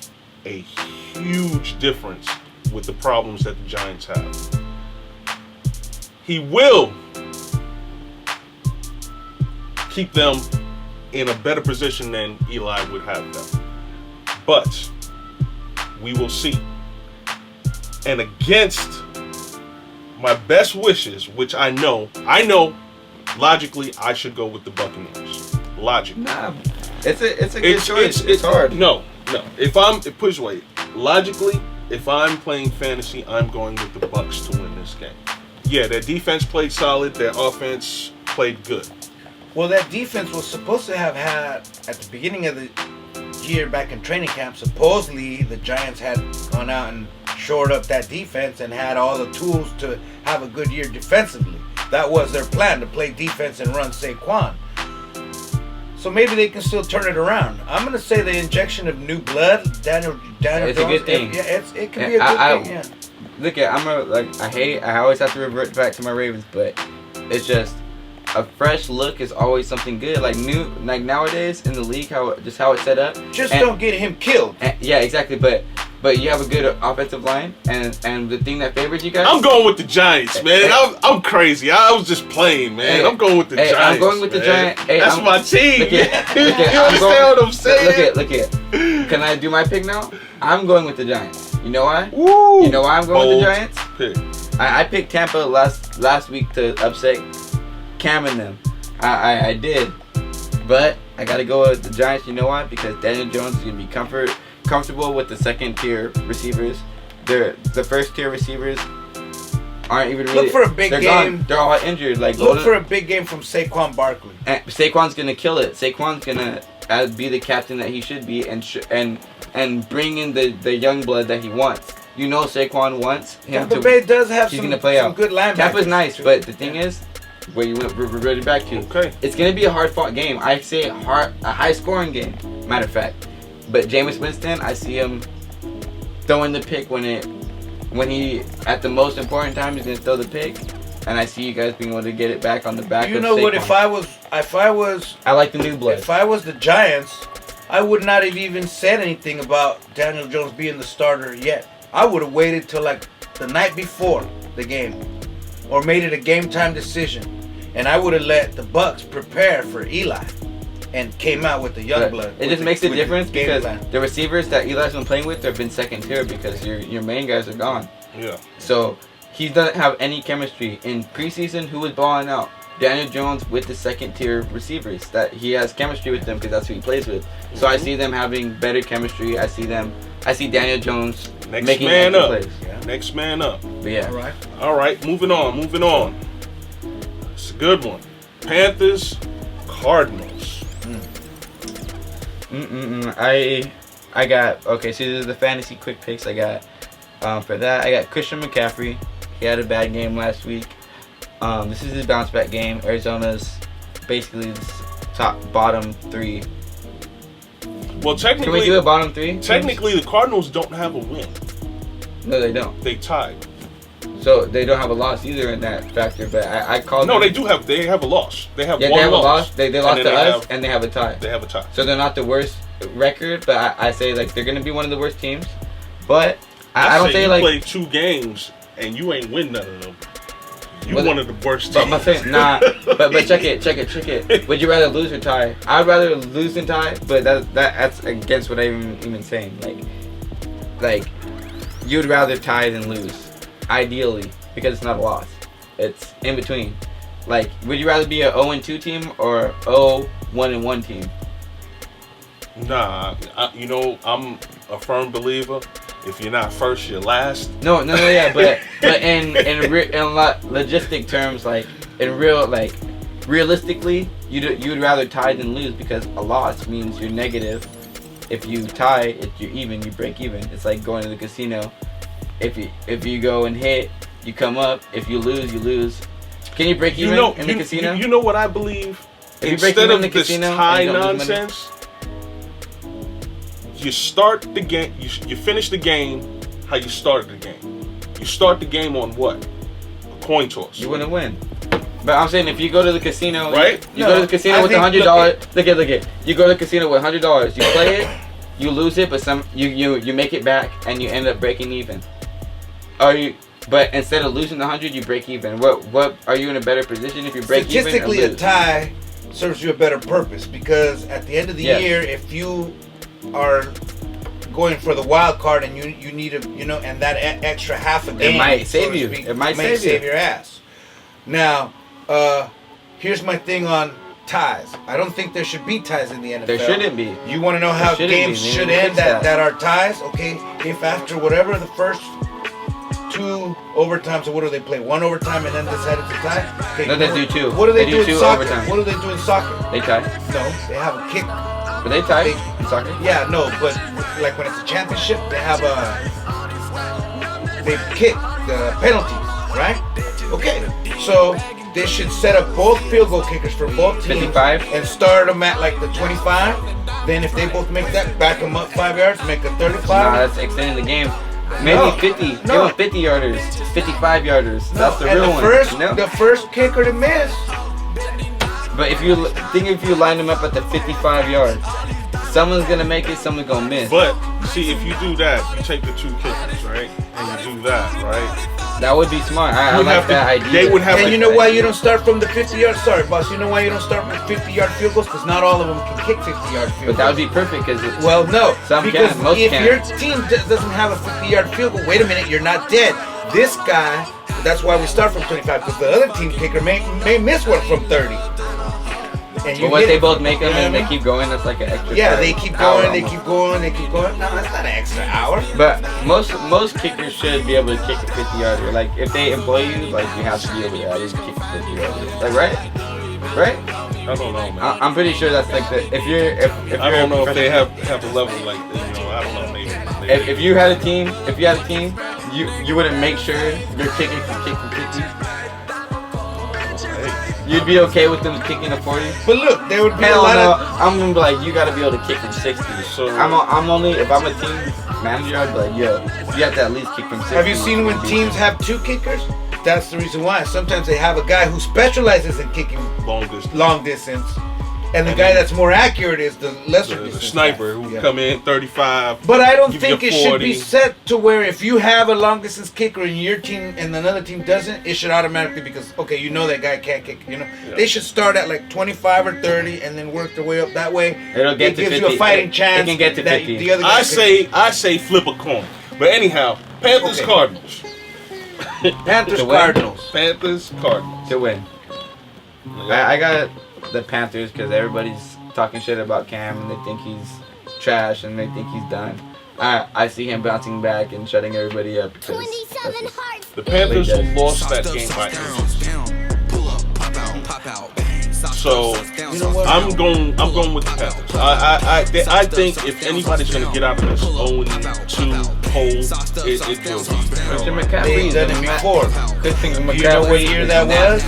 a huge difference with the problems that the Giants have. He will keep them in a better position than Eli would have them. But we will see. And against my best wishes, which I know logically I should go with the Buccaneers. Logically. Nah, it's a good choice. It's hard. No. Put it away. Logically, if I'm playing fantasy, I'm going with the Bucks to win this game. Yeah, their defense played solid. Their offense played good. Well, that defense was supposed to have had, at the beginning of the year back in training camp, supposedly the Giants had gone out and shored up that defense and had all the tools to have a good year defensively. That was their plan, to play defense and run Saquon. So maybe they can still turn it around. I'm going to say the injection of new blood, Daniel It's Jones. a good thing. Yeah, it can be a good thing, yeah. Look at, I always have to revert back to my Ravens, but it's just a fresh look is always something good. Like nowadays in the league, how it's set up. Don't get him killed. Yeah, exactly. But you have a good offensive line, and the thing that favors you guys. I'm going with the Giants, man. I'm crazy. I was just playing, man. I'm going with the Giants. I'm going with the Giants. That's my team. Look you understand what I'm saying? Look at. Can I do my pick now? I'm going with the Giants. You know why? Woo! You know why I'm going with the Giants? Pick. I picked Tampa last week to upset Cam and them. I did, but I gotta go with the Giants. You know why? Because Daniel Jones is gonna be comfortable with the second tier receivers. The first tier receivers aren't even really. Look for a big game. Gone. They're all injured. Look for a big game from Saquon Barkley. And Saquon's gonna kill it. Saquon's gonna be the captain that he should be, and bring in the young blood that he wants. You know, Saquon wants him Tampa Bay does have he's some, gonna play some out. good linebackers. Tampa's nice, but the thing is, where you went really back to. Okay. It's gonna be a hard fought game. I say a high scoring game. Matter of fact, but Jameis Winston, I see him throwing the pick when he at the most important time he's gonna throw the pick, and I see you guys being able to get it back on the back. You of know Saquon. what? If I was, I like the new blood. If I was the Giants, I would not have even said anything about Daniel Jones being the starter yet. I would have waited till like the night before the game, or made it a game time decision, and I would have let the Bucks prepare for Eli, and came out with the young blood. It just makes a difference because plan. the receivers that Eli's been playing with have been second tier because your main guys are gone. Yeah. So he doesn't have any chemistry in preseason. Who was balling out? Daniel Jones with the second tier receivers that he has chemistry with them because that's who he plays with. So I see them having better chemistry. I see Daniel Jones Next making man extra up. plays. Yeah. Next man up. But yeah. All right. Moving on. It's a good one. Panthers, Cardinals. I got, okay, so these are the fantasy quick picks I got. For that, I got Christian McCaffrey. He had a bad game last week. This is his bounce back game. Arizona's basically bottom 3. Well, technically, can we do a bottom 3? Technically, the Cardinals don't have a win. No, they don't. They tied. So they don't have a loss either in that factor. But I call. No, they do have. They have a loss. They have one they have loss. A loss. They lost to us, and they have a tie. They have a tie. So they're not the worst record, but I say like they're gonna be one of the worst teams. But I don't say you like play 2 games and you ain't win none of them. You one of the worst teams. But my saying, nah. but check it. Would you rather lose or tie? I'd rather lose than tie. But that's against what I'm even saying. Like you'd rather tie than lose. Ideally, because it's not a loss. It's in between. Like, would you rather be a 0-2 team or 0-1-1 team? Nah, I'm a firm believer. If you're not first, you're last. No, yeah, but in logistic terms, like realistically, you'd rather tie than lose because a loss means you're negative. If you tie, you're even. You break even. It's like going to the casino. If you go and hit, you come up. If you lose, you lose. Can you break even in the casino? You know what I believe? If you break even in the casino, tie nonsense, you start the game. You finish the game how you started the game. You start the game on what? A coin toss. You wouldn't win. But I'm saying if you go to the casino, right? You go to the casino with $100. Look at. You go to the casino with $100. You play it, you lose it, but you make it back and you end up breaking even. But instead of losing the 100, you break even. What are you in a better position if you break even? Statistically, a tie serves you a better purpose because at the end of the year, if you are going for the wild card and you need and that extra half a game, it might save you. It might save your ass. Now, here's my thing on ties. I don't think there should be ties in the NFL. There shouldn't be. You want to know how games should end that are ties? Okay, if after whatever the first 2 overtimes, so what do they play? 1 overtime and then decide it's a tie? Okay, no, they do 2. What do they do in soccer? Overtime. What do they do in soccer? They tie. No, they have a kick. But they tie in soccer? Yeah, no, but like when it's a championship, they have they kick the penalties, right? Okay, so they should set up both field goal kickers for both teams 55 and start them at like the 25. Then if they both make that, back them up 5 yards, make a 35. Nah, that's extending the game. Maybe 50. Give them 50 yarders, 55 yarders. That's the real one. The first kicker to miss. But if you line them up at the 55 yards, someone's gonna make it, someone's gonna miss. But see, if you do that, you take the 2 kickers, right, and you do that, right. That would be smart. I like that idea. They would have. And you know why you don't start from the 50-yard? Sorry, boss. You know why you don't start with 50-yard field goals? Because not all of them can kick 50-yard field goals. But that would be perfect because no. Some because can, most if can. your team doesn't have a 50-yard field goal, wait a minute, you're not dead. This guy. That's why we start from 25 because the other team kicker may miss one from 30. But what they both make them and they keep going, that's like an extra. Yeah, they keep going, they keep going. No, that's not an extra hour. But most kickers should be able to kick a 50-yarder. Like if they employ you, like you have to be able to at least kick a 50-yarder. Like right? I don't know, man. I'm pretty sure that's like the if I don't know if they have a level like that. I don't know. Maybe. If you had a team, you wouldn't make sure your kicker can kick from 50. You'd be okay with them kicking a 40? But look, there would be a lot of... I'm going to be like, you got to be able to kick from 60. So I'm only... If I'm a team manager, I'd be like, yo, you have to at least kick from 60. Have you seen when teams have 2 kickers? That's the reason why. Sometimes they have a guy who specializes in kicking long distance. And the guy that's more accurate is the lesser the sniper who come in 35. But I don't think it should be set to where if you have a long distance kicker in your team and another team doesn't, it should automatically because that guy can't kick. They should start at like 25 or 30 and then work their way up that way. It'll get to 50. It gives you a fighting chance. It can get to 50. The other I say flip a coin. But anyhow, Panthers Cardinals. Panthers Cardinals. Panthers Cardinals to win. I got the Panthers because everybody's talking shit about Cam and they think he's trash and they think he's done. I see him bouncing back and shutting everybody up. 27 hearts. The Panthers lost that game by inches. So I'm going with the Panthers. I think if anybody's going to get out of this 0-2 hole, it will be Christian McCaffrey. They've done it before. Do you know what year that was?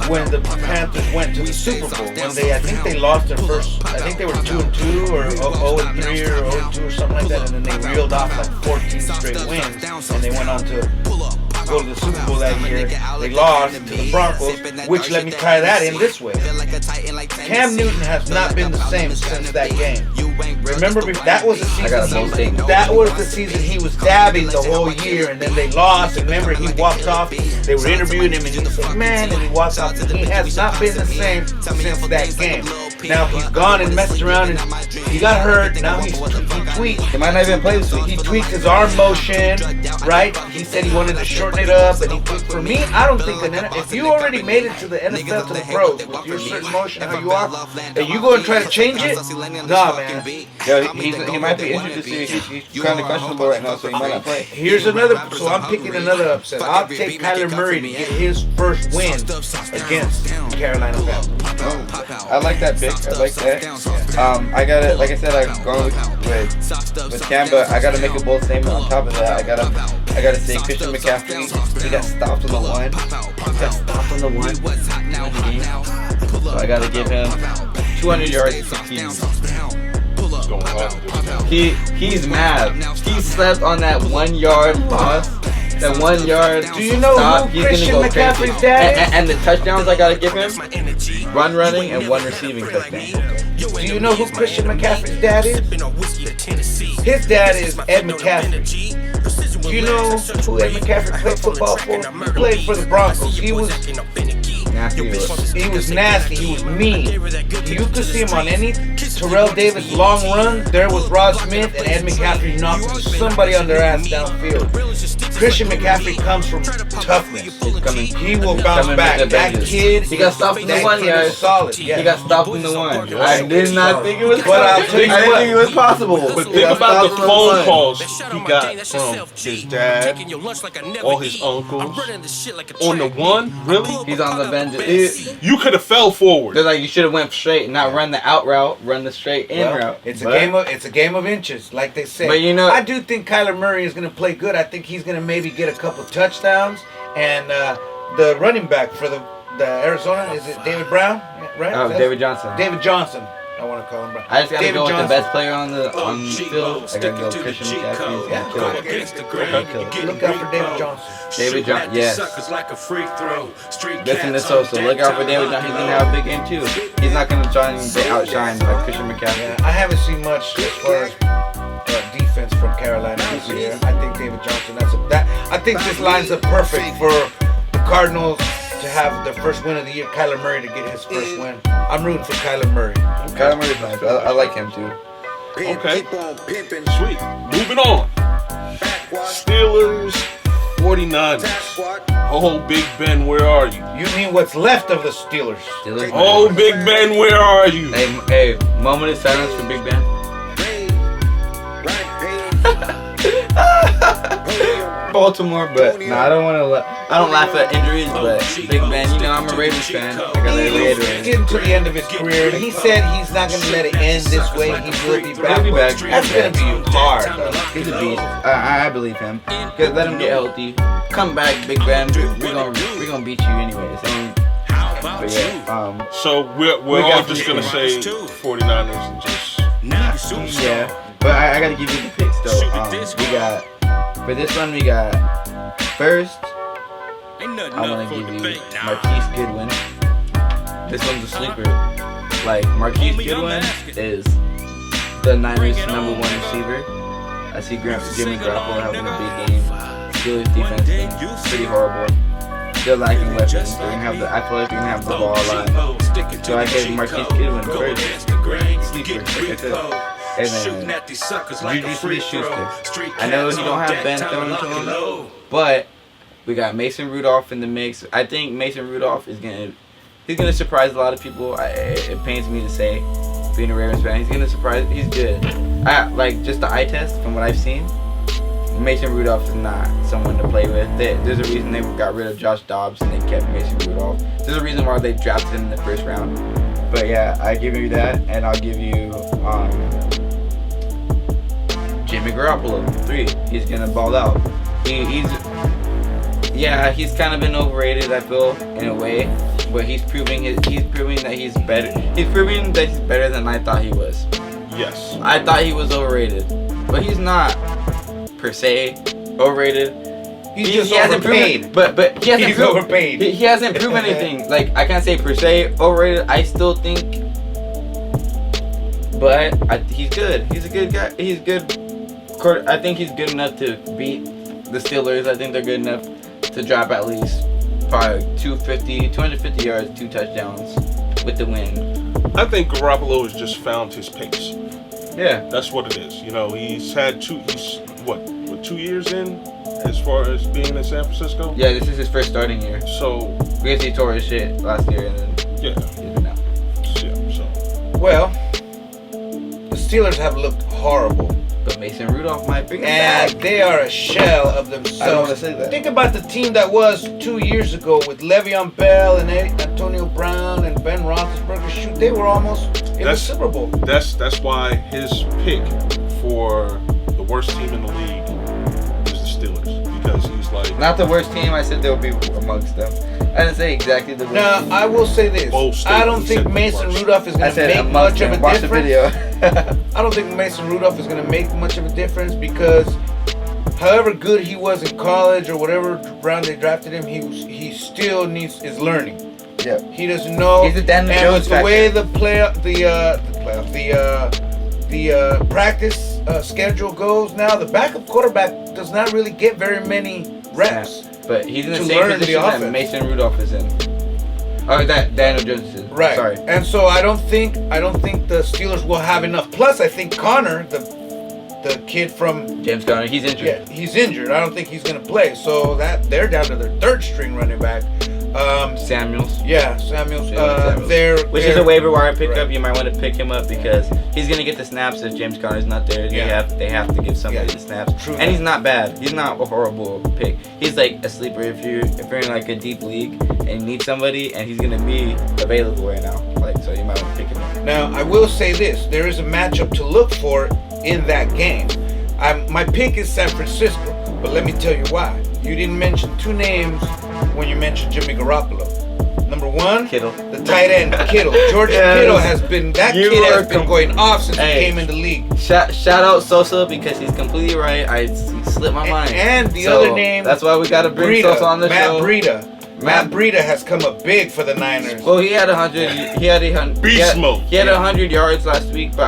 When the Panthers went to the Super Bowl, when I think they lost their first, I think they were 2-2 or 0-3 or 0-2 or something like that, and then they reeled off like 14 straight wins, and they went on to go to the Super Bowl that year. They lost to the Broncos, which let me tie that in this way. Cam Newton has not been the same since that game. Remember, that was the season. That was the season he was dabbing the whole year, and then they lost. And remember, he walked off. They were interviewing him, and he said, "Man," and he walked off. He has not been the same since that game. Now he's gone and messed around, and he got hurt. Now he tweaked. He might not even play this week. He tweaked his arm motion, right? He said he wanted to shorten it up, and he tweaked. For me, I don't think if you already made it to the NFL, to the pros, with your certain motion, how you are, and you go and try to change it, nah, man. Yeah, he might be injured this year. He's kind of questionable right now, so he might not play. Here's another. So I'm picking another upset. I'll take Kyler Murray to get his first win against Carolina Panthers. I like that pick. I like that. I gotta, like I said, I'm going with Cam, but I gotta make a bold statement on top of that. I gotta say Christian McCaffrey. He got stopped on the one. So I gotta give him 200 yards and 16. He's mad. He slept on that 1 yard loss. That 1 yard. Do you know stop. who Christian McCaffrey's dad is? And the touchdowns I gotta give him: run running and one receiving touchdown. Do you know who Christian McCaffrey's dad is? His dad is Ed McCaffrey. Do you know who Ed McCaffrey played football for? He played for the Broncos. He was nasty. He was mean. You could see him on any Terrell Davis long run. There was Rod Smith and Ed McCaffrey knocking somebody on their ass downfield. Christian McCaffrey comes from toughness. He will bounce back. That kid, he got stopped in the one, guys. Solid. Yeah. He got stopped in the one. I did not think it was. But I'll tell you what. I didn't think it was possible. But think about the phone calls he got from his dad, all his uncles. On the one, really? He's on the bench. You could have fell forward. They're like, you should have went straight, not run the out route, run the straight in route. It's a game of inches, like they say. But you know, I do think Kyler Murray is going to play good. I think he's going to maybe get a couple touchdowns. And the running back for the Arizona, is it David Brown? Right? Oh, David Johnson. David Johnson. I want to call him Brown. I just got to go with Johnson. the best player on the field. I got to go Christian McCaffrey. Look out for David Johnson. David Johnson, yes. Listen to this, so look out for David Johnson. He's going to have a big game too. He's not going to try and outshine like Christian McCaffrey. Yeah, I haven't seen much as far as defense from Carolina this year. I think David Johnson, I think this lines up perfect for the Cardinals to have their first win of the year. Kyler Murray to get his first win. I'm rooting for Kyler Murray. Kyler Murray's nice. I like him too. Okay. Sweet. Moving on. Steelers, 49ers. Oh, Big Ben, where are you? You mean what's left of the Steelers? Oh, Big Ben, where are you? Hey, moment of silence for Big Ben. Baltimore, but no, I don't want to. I don't laugh at injuries, but Big Ben, you know, I'm a Ravens fan. I gotta reiterate. He's getting to the end of his career. He said he's not going to let it end this way. He will be back. He'll be back. That's going to be hard, though. He's a beast. I believe him. Cause let him get healthy. Come back, Big Ben. We're gonna beat you anyways. But yeah. So we're all just gonna say 49ers and just. Yeah. But I gotta give you the picks though. We got. For this one, we got first, I want to give you Marquise Goodwin. This one's a sleeper. Like, Marquise Goodwin is the Niners' #1 receiver. I see Jimmy Garoppolo having a big game. Steelers defense is pretty horrible. Still lacking weapons. I feel like we're going to have the ball a lot. So I gave Marquise Goodwin first. Sleeper, like I said. And then Juju Smith-Schuster. I know he don't have Ben throwing to him, but we got Mason Rudolph in the mix. I think Mason Rudolph is gonna surprise a lot of people. It pains me to say, being a Ravens fan, he's gonna surprise. He's good. Like just the eye test from what I've seen. Mason Rudolph is not someone to play with. There's a reason they got rid of Josh Dobbs and they kept Mason Rudolph. There's a reason why they drafted him in the first round. But yeah, I give you that, and I'll give you Jimmy Garoppolo 3. He's gonna ball out. He's kind of been overrated, I feel, in a way. But he's proving that he's better. He's proving that he's better than I thought he was. Yes. I thought he was overrated, but he's not per se overrated. He's just hasn't overpaid. proven, but he hasn't He's proven, overpaid. He hasn't proven anything. Like, I can't say per se overrated. I still think, but he's good. He's a good guy. He's good. I think he's good enough to beat the Steelers. I think they're good enough to drop at least probably 250 yards, 2 touchdowns with the win. I think Garoppolo has just found his pace. Yeah, that's what it is. You know, he's had 2 years in as far as being in San Francisco. Yeah, this is his first starting year. So because he tore his shit last year and then he's been out. Yeah. So well, the Steelers have looked horrible. But Mason Rudolph might bring him And back. they are a shell of themselves. I don't want to say that. Think about the team that was 2 years ago with Le'Veon Bell and Antonio Brown and Ben Roethlisberger. Shoot, they were almost in the Super Bowl. That's why his pick for the worst team in the league is the Steelers, because he's like Not the worst team. I said they'll be amongst them. I didn't say exactly the worst. Now, I will say this. I don't think Mason Rudolph is going to make much of a Watch the difference. video. I don't think Mason Rudolph is going to make much of a difference because however good he was in college or whatever round they drafted him, he still is learning. Yeah. He doesn't know. He's a Daniel Jones the way the practice schedule goes now, the backup quarterback does not really get very many reps. But he's in the same position that Mason Rudolph is in. Oh, that Daniel Jones is in. Right. Sorry. And so I don't think the Steelers will have enough. Plus, I think Connor, the kid from James Conner, he's injured. Yeah, he's injured. I don't think he's gonna play. So that they're down to their 3rd string running back. Samuels. Yeah, Samuels. Which is a waiver wire pickup. You might want to pick him up because he's gonna get the snaps if James Conner's not there. Yeah. They have to give somebody the snaps. True and he's not bad. He's not a horrible pick. He's like a sleeper if you're in like a deep league and you need somebody and he's gonna be available right now. Like, so you might want to pick him up. Now I will say this: there is a matchup to look for in that game. My pick is San Francisco, but let me tell you why. You didn't mention 2 names when you mentioned Jimmy Garoppolo. Number 1, Kittle. The tight end, Kittle. George Kittle has been going off since he came in the league. Shout out Sosa because he's completely right. He slipped my mind. And the other name, that's why we got to bring Sosa on the show. Matt Breida has come up big for the Niners. Well, he had 100. He had 100 yards last week, but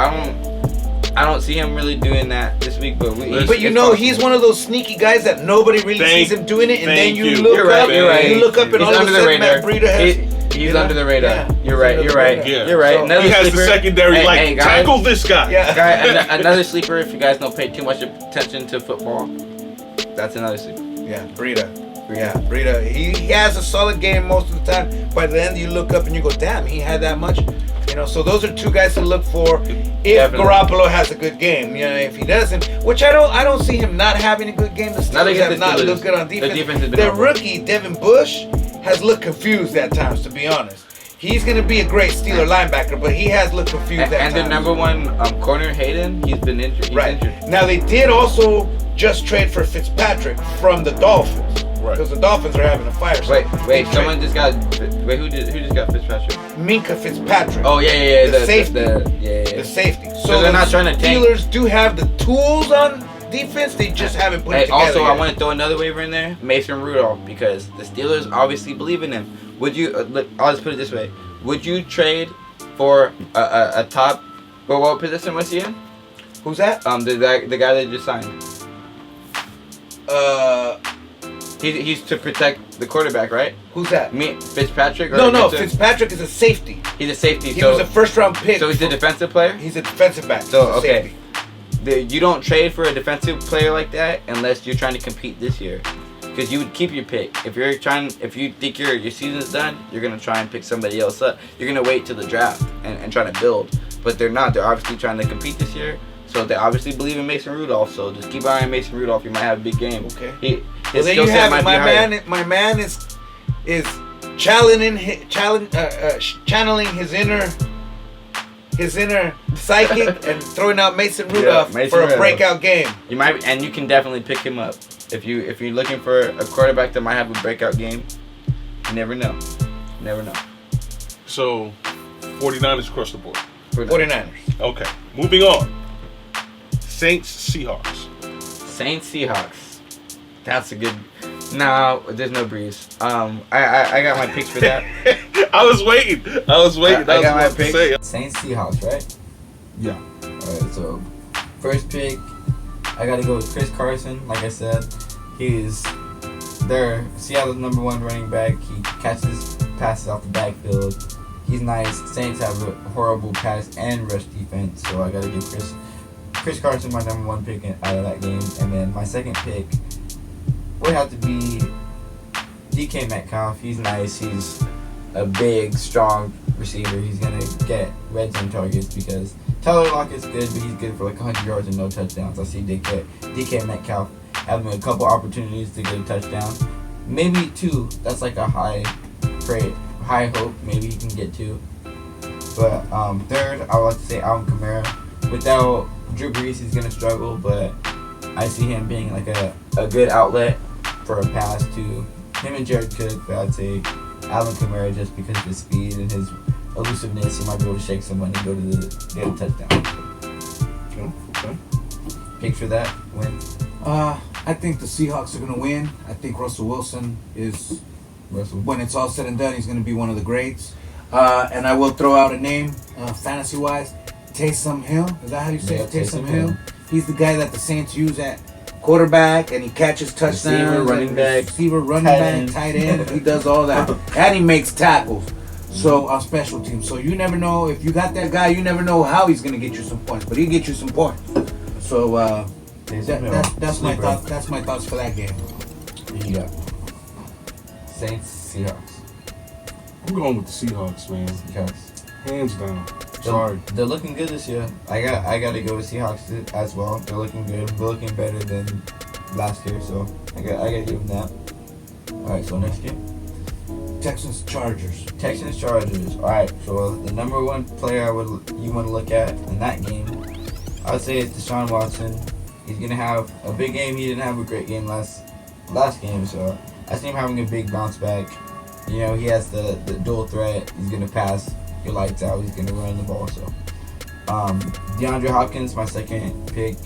I don't see him really doing that this week. But you know, he's one of those sneaky guys that nobody really sees him doing it, and then you look You're right. you look up, and all of a sudden Matt Breida has. He's under the radar. Yeah, You're right. Yeah. You're right. So he has the secondary, guys, tackle this guy. Yeah. Another sleeper, if you guys don't pay too much attention to football, that's another sleeper. Yeah, Breida. Yeah, Breida. He has a solid game most of the time. By the end, you look up and you go, damn, he had that much. You know, so those are 2 guys to look for if Garoppolo has a good game. You know, if he doesn't, which I don't see him not having a good game. The Steelers have not looked good on defense. Their rookie, Devin Bush, has looked confused at times, to be honest. He's going to be a great Steeler linebacker, but he has looked confused at times. And their number 1 corner, Hayden, he's been injured. He's injured. Now, they did also just trade for Fitzpatrick from the Dolphins. Right. Because the Dolphins are having a fire. Wait, someone just got. Wait, who just got Fitzpatrick? Minka Fitzpatrick. Oh yeah. The safety. The safety. So they're not trying to tank. Steelers do have the tools on defense. They just haven't put it together. Also, yet. I want to throw another waiver in there, Mason Rudolph, because the Steelers obviously believe in him. Would you? I'll just put it this way: would you trade for a top? Well, what position was he in? Who's that? The guy that just signed. He's to protect the quarterback, right? Who's that? Fitzpatrick? No, Fitzpatrick is a safety. He's a safety. He was a 1st-round pick. So he's a defensive player? He's a defensive back. So, okay. You don't trade for a defensive player like that unless you're trying to compete this year. Because you would keep your pick. If you think your season's done, you're going to try and pick somebody else up. You're going to wait till the draft and try to build. But they're not. They're obviously trying to compete this year. So they obviously believe in Mason Rudolph. So just keep an eye on Mason Rudolph. He might have a big game. Okay. His there skill you set have might it. be higher. My man is channeling his inner psychic and throwing out Mason Rudolph Mason for a Rudolph. breakout game. You might, and you can definitely pick him up if you're looking for a quarterback that might have a breakout game. You never know. Never know. So, 49ers across the board. 49ers. Okay, moving on. Saints, Seahawks. Saints, Seahawks. That's a good. No, there's no breeze. I got my picks for that. I was waiting. I got my picks. picks. Saints Seahawks, right? Yeah. Alright, so first pick, I gotta go with Chris Carson. Like I said, he's their Seattle's #1 running back. He catches passes off the backfield. He's nice. Saints have a horrible pass and rush defense, so I gotta give Chris Carson my #1 pick out of that game. And then my second pick would have to be DK Metcalf. He's nice. He's a big, strong receiver. He's going to get red zone targets because Tyler Lockett's good, but he's good for like 100 yards and no touchdowns. I see DK Metcalf having a couple opportunities to get a touchdown. Maybe 2. That's like a high hope. Maybe he can get 2. But third, I would like to say Alvin Kamara. Without Drew Brees, he's going to struggle, but I see him being like a good outlet for a pass to him and Jared Cook, but I'd say Alvin Kamara just because of his speed and his elusiveness, he might be able to shake someone and get a touchdown. Okay. Picks for that win. I think the Seahawks are going to win. I think Russell Wilson is, when it's all said and done, he's going to be one of the greats. And I will throw out a name, fantasy-wise, Taysom Hill. Is that how you say it? Taysom Hill. He's the guy that the Saints use at quarterback, and he catches touchdowns. Receiver, running back, tight end. He does all that, and he makes tackles. So on special teams. So you never know if you got that guy. You never know how he's gonna get you some points, but he'll get you some points. So that's my thoughts. That's my thoughts for that game. Yeah. Saints Seahawks. I'm going with the Seahawks, man. Seahawks. Hands down. Sorry. They're looking good this year. I got to go with Seahawks as well. They're looking good. They're looking better than last year, so I got to give them that. All right, so next game. Texans Chargers. All right, so the #1 player you want to look at in that game, I would say it's Deshaun Watson. He's gonna have a big game. He didn't have a great game last game, so I see him having a big bounce back. You know, he has the dual threat. He's gonna pass your lights out. He's gonna run the ball. So, DeAndre Hopkins, my second pick.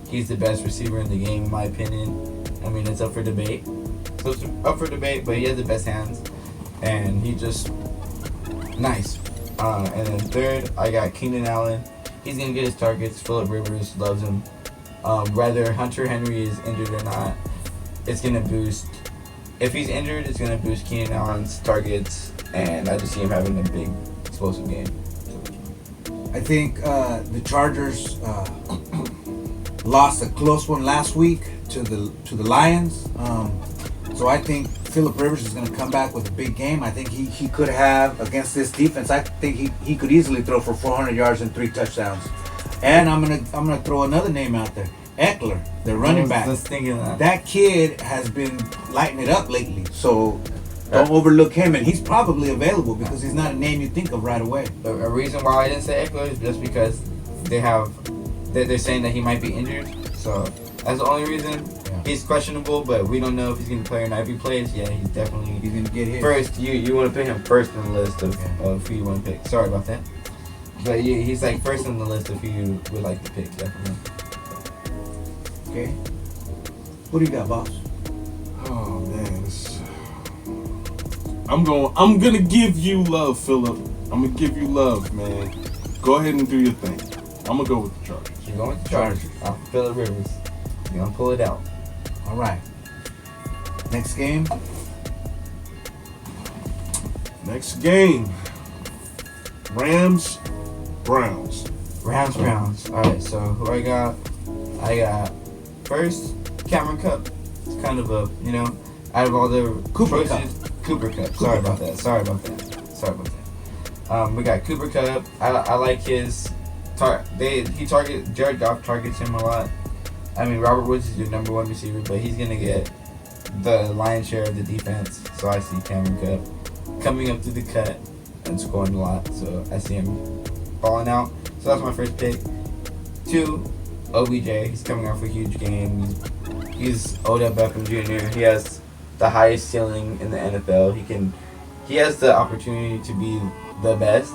He's the best receiver in the game, in my opinion. I mean, it's up for debate. So it's up for debate, but he has the best hands, and he just nice. And then third, I got Keenan Allen. He's gonna get his targets. Phillip Rivers loves him. Whether Hunter Henry is injured or not, it's gonna boost. If he's injured, it's gonna boost Keenan Allen's targets, and I just see him having a big, explosive game. I think the Chargers lost a close one last week to the Lions. So I think Phillip Rivers is going to come back with a big game. I think he could have, against this defense, I think he could easily throw for 400 yards and 3 touchdowns. And I'm gonna throw another name out there, Eckler, the running back. Just thinking That kid has been lighting it up lately. So don't overlook him, and he's probably available because he's not a name you think of right away. A reason why I didn't say Eckler is just because they're saying that he might be injured. So that's the only reason. Yeah. He's questionable, but we don't know if he's going to play or not. If he plays, yeah, he's He's going gonna get hit. first. You want to put him first on the list of who you want to pick. Sorry about that. But yeah, he's like first on the list of who you would like to pick, definitely. Okay. What do you got, boss? Oh man, I'm gonna give you love, Phillip. I'm gonna give you love, man. Go ahead and do your thing. I'm gonna go with the Chargers. You're going with the Chargers. Phillip Rivers. You're going to pull it out. All right. Next game. Next game. Rams, Browns. Browns. All right, so who I got? I got first Cameron Cup. It's kind of a, out of all the Cooper Cup. Sorry about that. We got Cooper Cup. I like his Jared Goff targets him a lot. I mean, Robert Woods is your number one receiver, but he's gonna get the lion's share of the defense. So I see Cameron Cup coming up through the cut and scoring a lot. So I see him balling out. So that's my first pick. 2, OBJ. He's coming off a huge game. He's Odell Beckham Jr. He has the highest ceiling in the NFL. He has the opportunity to be the best.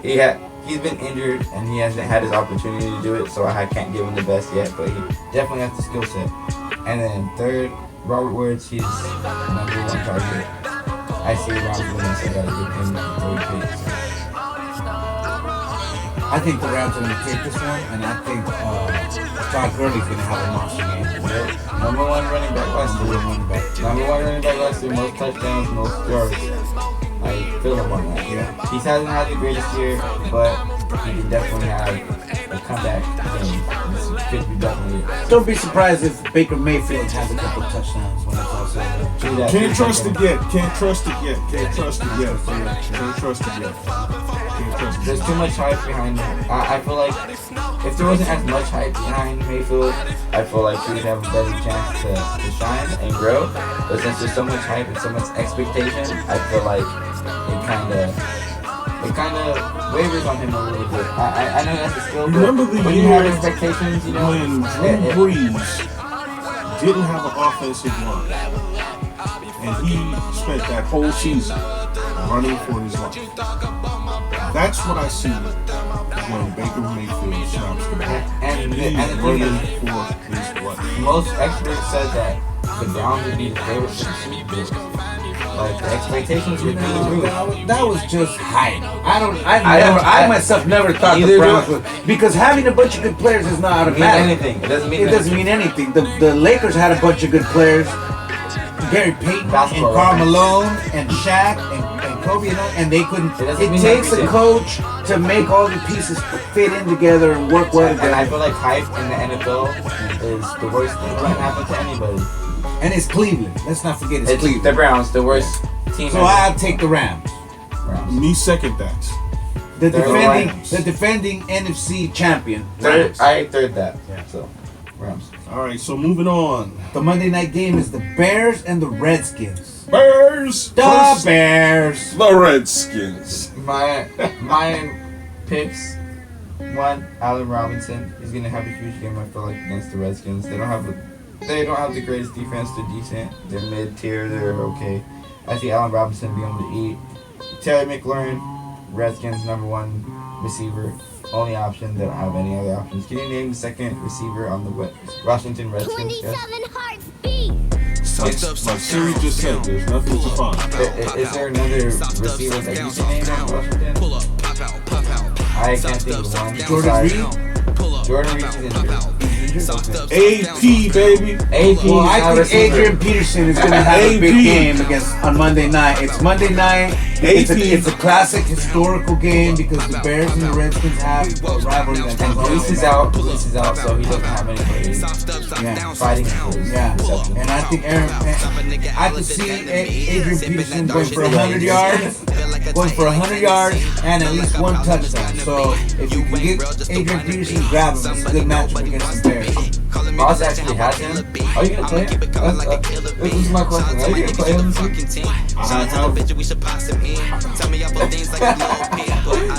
He's been injured and he hasn't had his opportunity to do it, so I can't give him the best yet, but he definitely has the skill set. And then 3rd, Robert Woods. He's number 1 target. I see Rams winning, so I gotta give him the 3rd pick. I think the Rams are going to take this one, and I think Todd Gurley's going to have a monster game. Yep. Number 1 running back last year. Number 1 running back last year. Most touchdowns, most yards. I feel him on that. Yeah. He hasn't had the greatest year, but he can definitely have a comeback game. This could be definitely it. Don't be surprised if Baker Mayfield has a couple touchdowns when it's all said and done. Can't trust it yet. Can't trust it yet. Can't trust it yet. Can't trust it yet. There's too much hype behind him. I feel like if there wasn't as much hype behind Mayfield, I feel like he would have a better chance to shine and grow. But since there's so much hype and so much expectation, I feel like it kind of wavers on him a little bit. I know that's a skill, but Remember the when year you have expectations, you know, when Drew Brees didn't have an offensive line, and he spent that whole season running for his life. That's what I see when Baker Mayfield snaps the ball. And the He's thing running is, for his life. most experts said that the Browns would be the favorite for the Super Bowl. Like the expectations were through the roof. That was just hype. I myself never thought the Browns would, because having a bunch of good players is not automatic. It doesn't mean anything. The Lakers had a bunch of good players. Gary Payton Basketball, and Karl Malone and Shaq and Kobe and they couldn't. It takes a coach to make all the pieces fit in together and work well together. And I feel like hype in the NFL is the worst thing that can happen to anybody. And it's Cleveland. Let's not forget it's Cleveland. The Browns, the worst team. So I'll take the Rams. Me second that. The defending NFC champion. I third that. Yeah. So Rams. All right, so moving on. The Monday night game is the Bears and the Redskins. Bears. The Bears. The Redskins. My picks. 1, Allen Robinson. He's gonna have a huge game. I feel like against the Redskins. They don't have the greatest defense. They're decent. They're mid-tier. They're okay. I see Allen Robinson being able to eat. Terry McLaurin, Redskins number 1 receiver. Only option. They don't have any other options. Can you name the second receiver on the Washington Redskins? 27 heartbeats. Like Siri just said, there's nothing to find. Is there another receiver that you can name on Washington? I can't think of one. Jordan Reed is injured. AP, baby. AP. Well, I think Adrian Peterson is going to have a big game on Monday night. It's Monday night. It's a classic historical game because the Bears and the Redskins have a rivalry. And Grease is out, so he doesn't have anybody fighting for his reception. And I think I could see Adrian Peterson going for 100 yards, and at least 1 touchdown. So if you can get Adrian Peterson, grab him. It's a good matchup against the Bears. Boss actually has him. Are you gonna play him? This is my question. Are you gonna play him?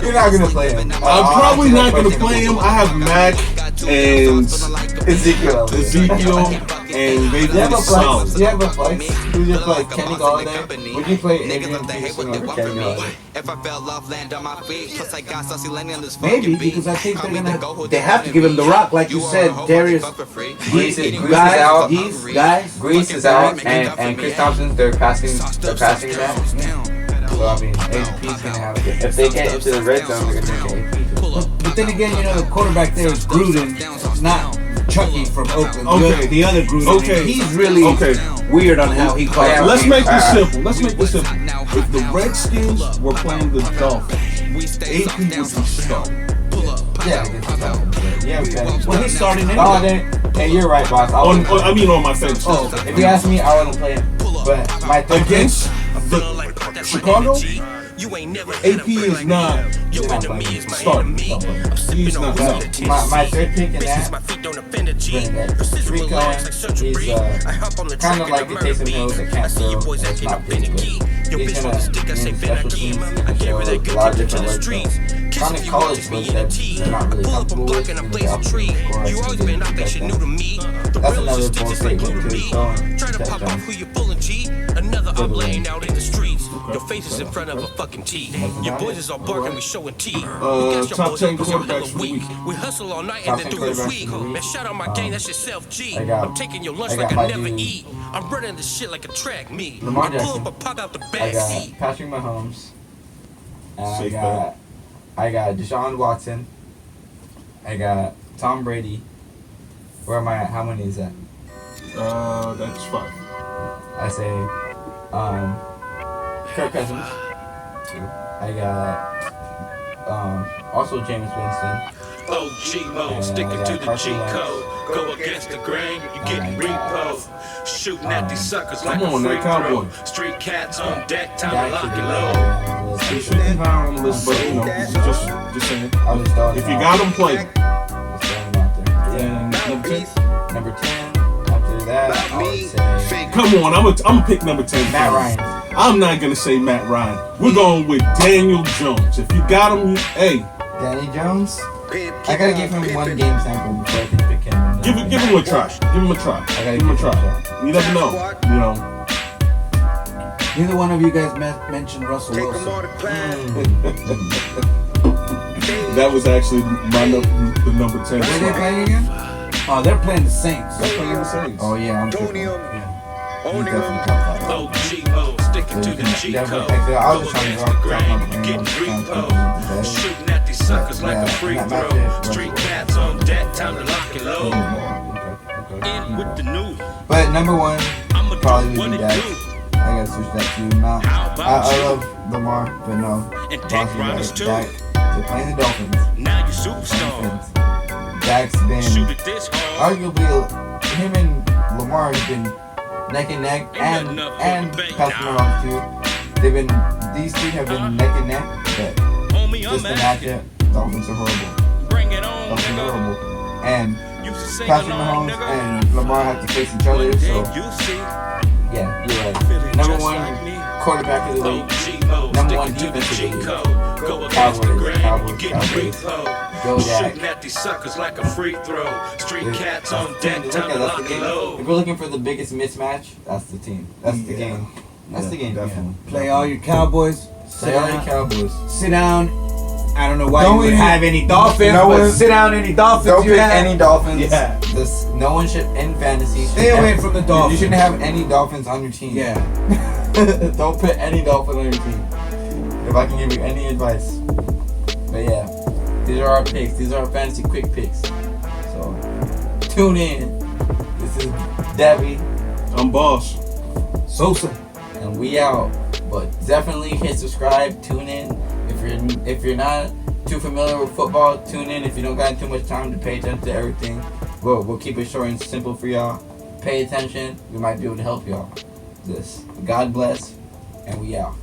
You're not gonna play him. I'm probably not gonna play him. I have Mac and Ezekiel, and they did solid. Do you have a flex? Would you play Kenny Galladay? Would you play Adrian Peterson over Kenny Galladay? Maybe, because I think they have to give him the rock, like you said, Darius. Grease is out, and Chris Thompson's their passing back. So I mean, AP's gonna have it. If they get into the red zone, they're gonna make AP. But then again, the quarterback there is Gruden, not Chucky from Oakland. Okay. The other Gruden. Okay. He's really weird on how he calls. Let's make this simple. If the Redskins were playing the Dolphins, AP would be starting. Well, he's starting anyway. Hey, you're right, boss. On my fence. If you ask me, I wouldn't play him. But my third against Chicago, AP is not starting. He's not starting. My third pick in that, Tariq Cohen, he's kind of like the Taysom Hill that can't throw. It's not pretty good. He's gonna win special teams and show a lot of different work. Kind of college was that they're not really comfortable with. That's another bold statement too. Another I'm laying out in the streets. Your face is in front of a fucking T. Your boys is all barking, we showing T. Top 10 quarterbacks for the week. We hustle all night and then do this week. Man, shout out my gang, that's yourself G. I'm taking your lunch like I never eat. I'm running this shit like a track meet. Lamar Pull Jackson. up and pop out the I back got seat. Patrick Mahomes. And I got Deshaun Watson. I got Tom Brady. Where am I at? How many is that? That's 5. I say Kirk Cousins. I got also Jameis Winston. OG mode, sticking to the G code. Go against the grain, you getting repo. Shooting at these suckers like a free throw. Street cats on deck, time to lock and load. He shouldn't be high on the list, but just saying. If you got him, play. And number 10. After that, I would say. Come on, I'm gonna pick number 10. Matt Ryan. I'm not gonna say Matt Ryan. We're going with Daniel Jones. If you got him, hey. Danny Jones. I gotta give him one game sample before I can pick him. Give him a try. Give him a try. Give him a try. You never know. You know. Neither one of you guys mentioned Russell Wilson. That was actually the number 10. Where they playing again? Oh, they're playing the Saints. They're playing the Saints. Oh yeah, I'm tripping. Yeah. He's definitely top 5. OG mode, sticking to the G code. I was just trying to Go against the grain, you getting repo. Shooting at these suckers like a free throw. Street cats on deck, time to lock and load. In with the news. But number 1 probably would be Dak. I gotta switch that to you now. I love Lamar, but no. Dak. They're playing the Dolphins. Now you superstar. Dak's been arguably him and Lamar have been neck and neck, and Patrick Mahomes too. These two have been neck and neck, but just the matchup, Dolphins are horrible. Dolphins are horrible, and Patrick Mahomes and Lamar have to face each other. So yeah, you're right. Number 1 quarterback of the league. Number 1 defense of the league. Cowboys. Go Dak. Shooting at these suckers like a free throw. Street cats on deck, time to lock and load. If we're looking for the biggest mismatch, that's the team. That's the game. That's the game. Definitely. Play all your Cowboys. Play all your Cowboys. Sit down. I don't know why Don't you would even have any Dolphins, but sit down any Dolphins Don't you pick have. any Dolphins. Yeah. No one should in fantasy. Stay away from the Dolphins. You shouldn't have any Dolphins on your team. Yeah. Don't put any Dolphins on your team. If I can give you any advice. But yeah, these are our picks. These are our fantasy quick picks. So tune in. This is DEVi. I'm Boss. Sosa. And we out. But definitely hit subscribe. Tune in. If you're not too familiar with football, tune in. If you don't got too much time to pay attention to everything, we'll keep it short and simple for y'all. Pay attention. We might be able to help y'all. God bless, and we out.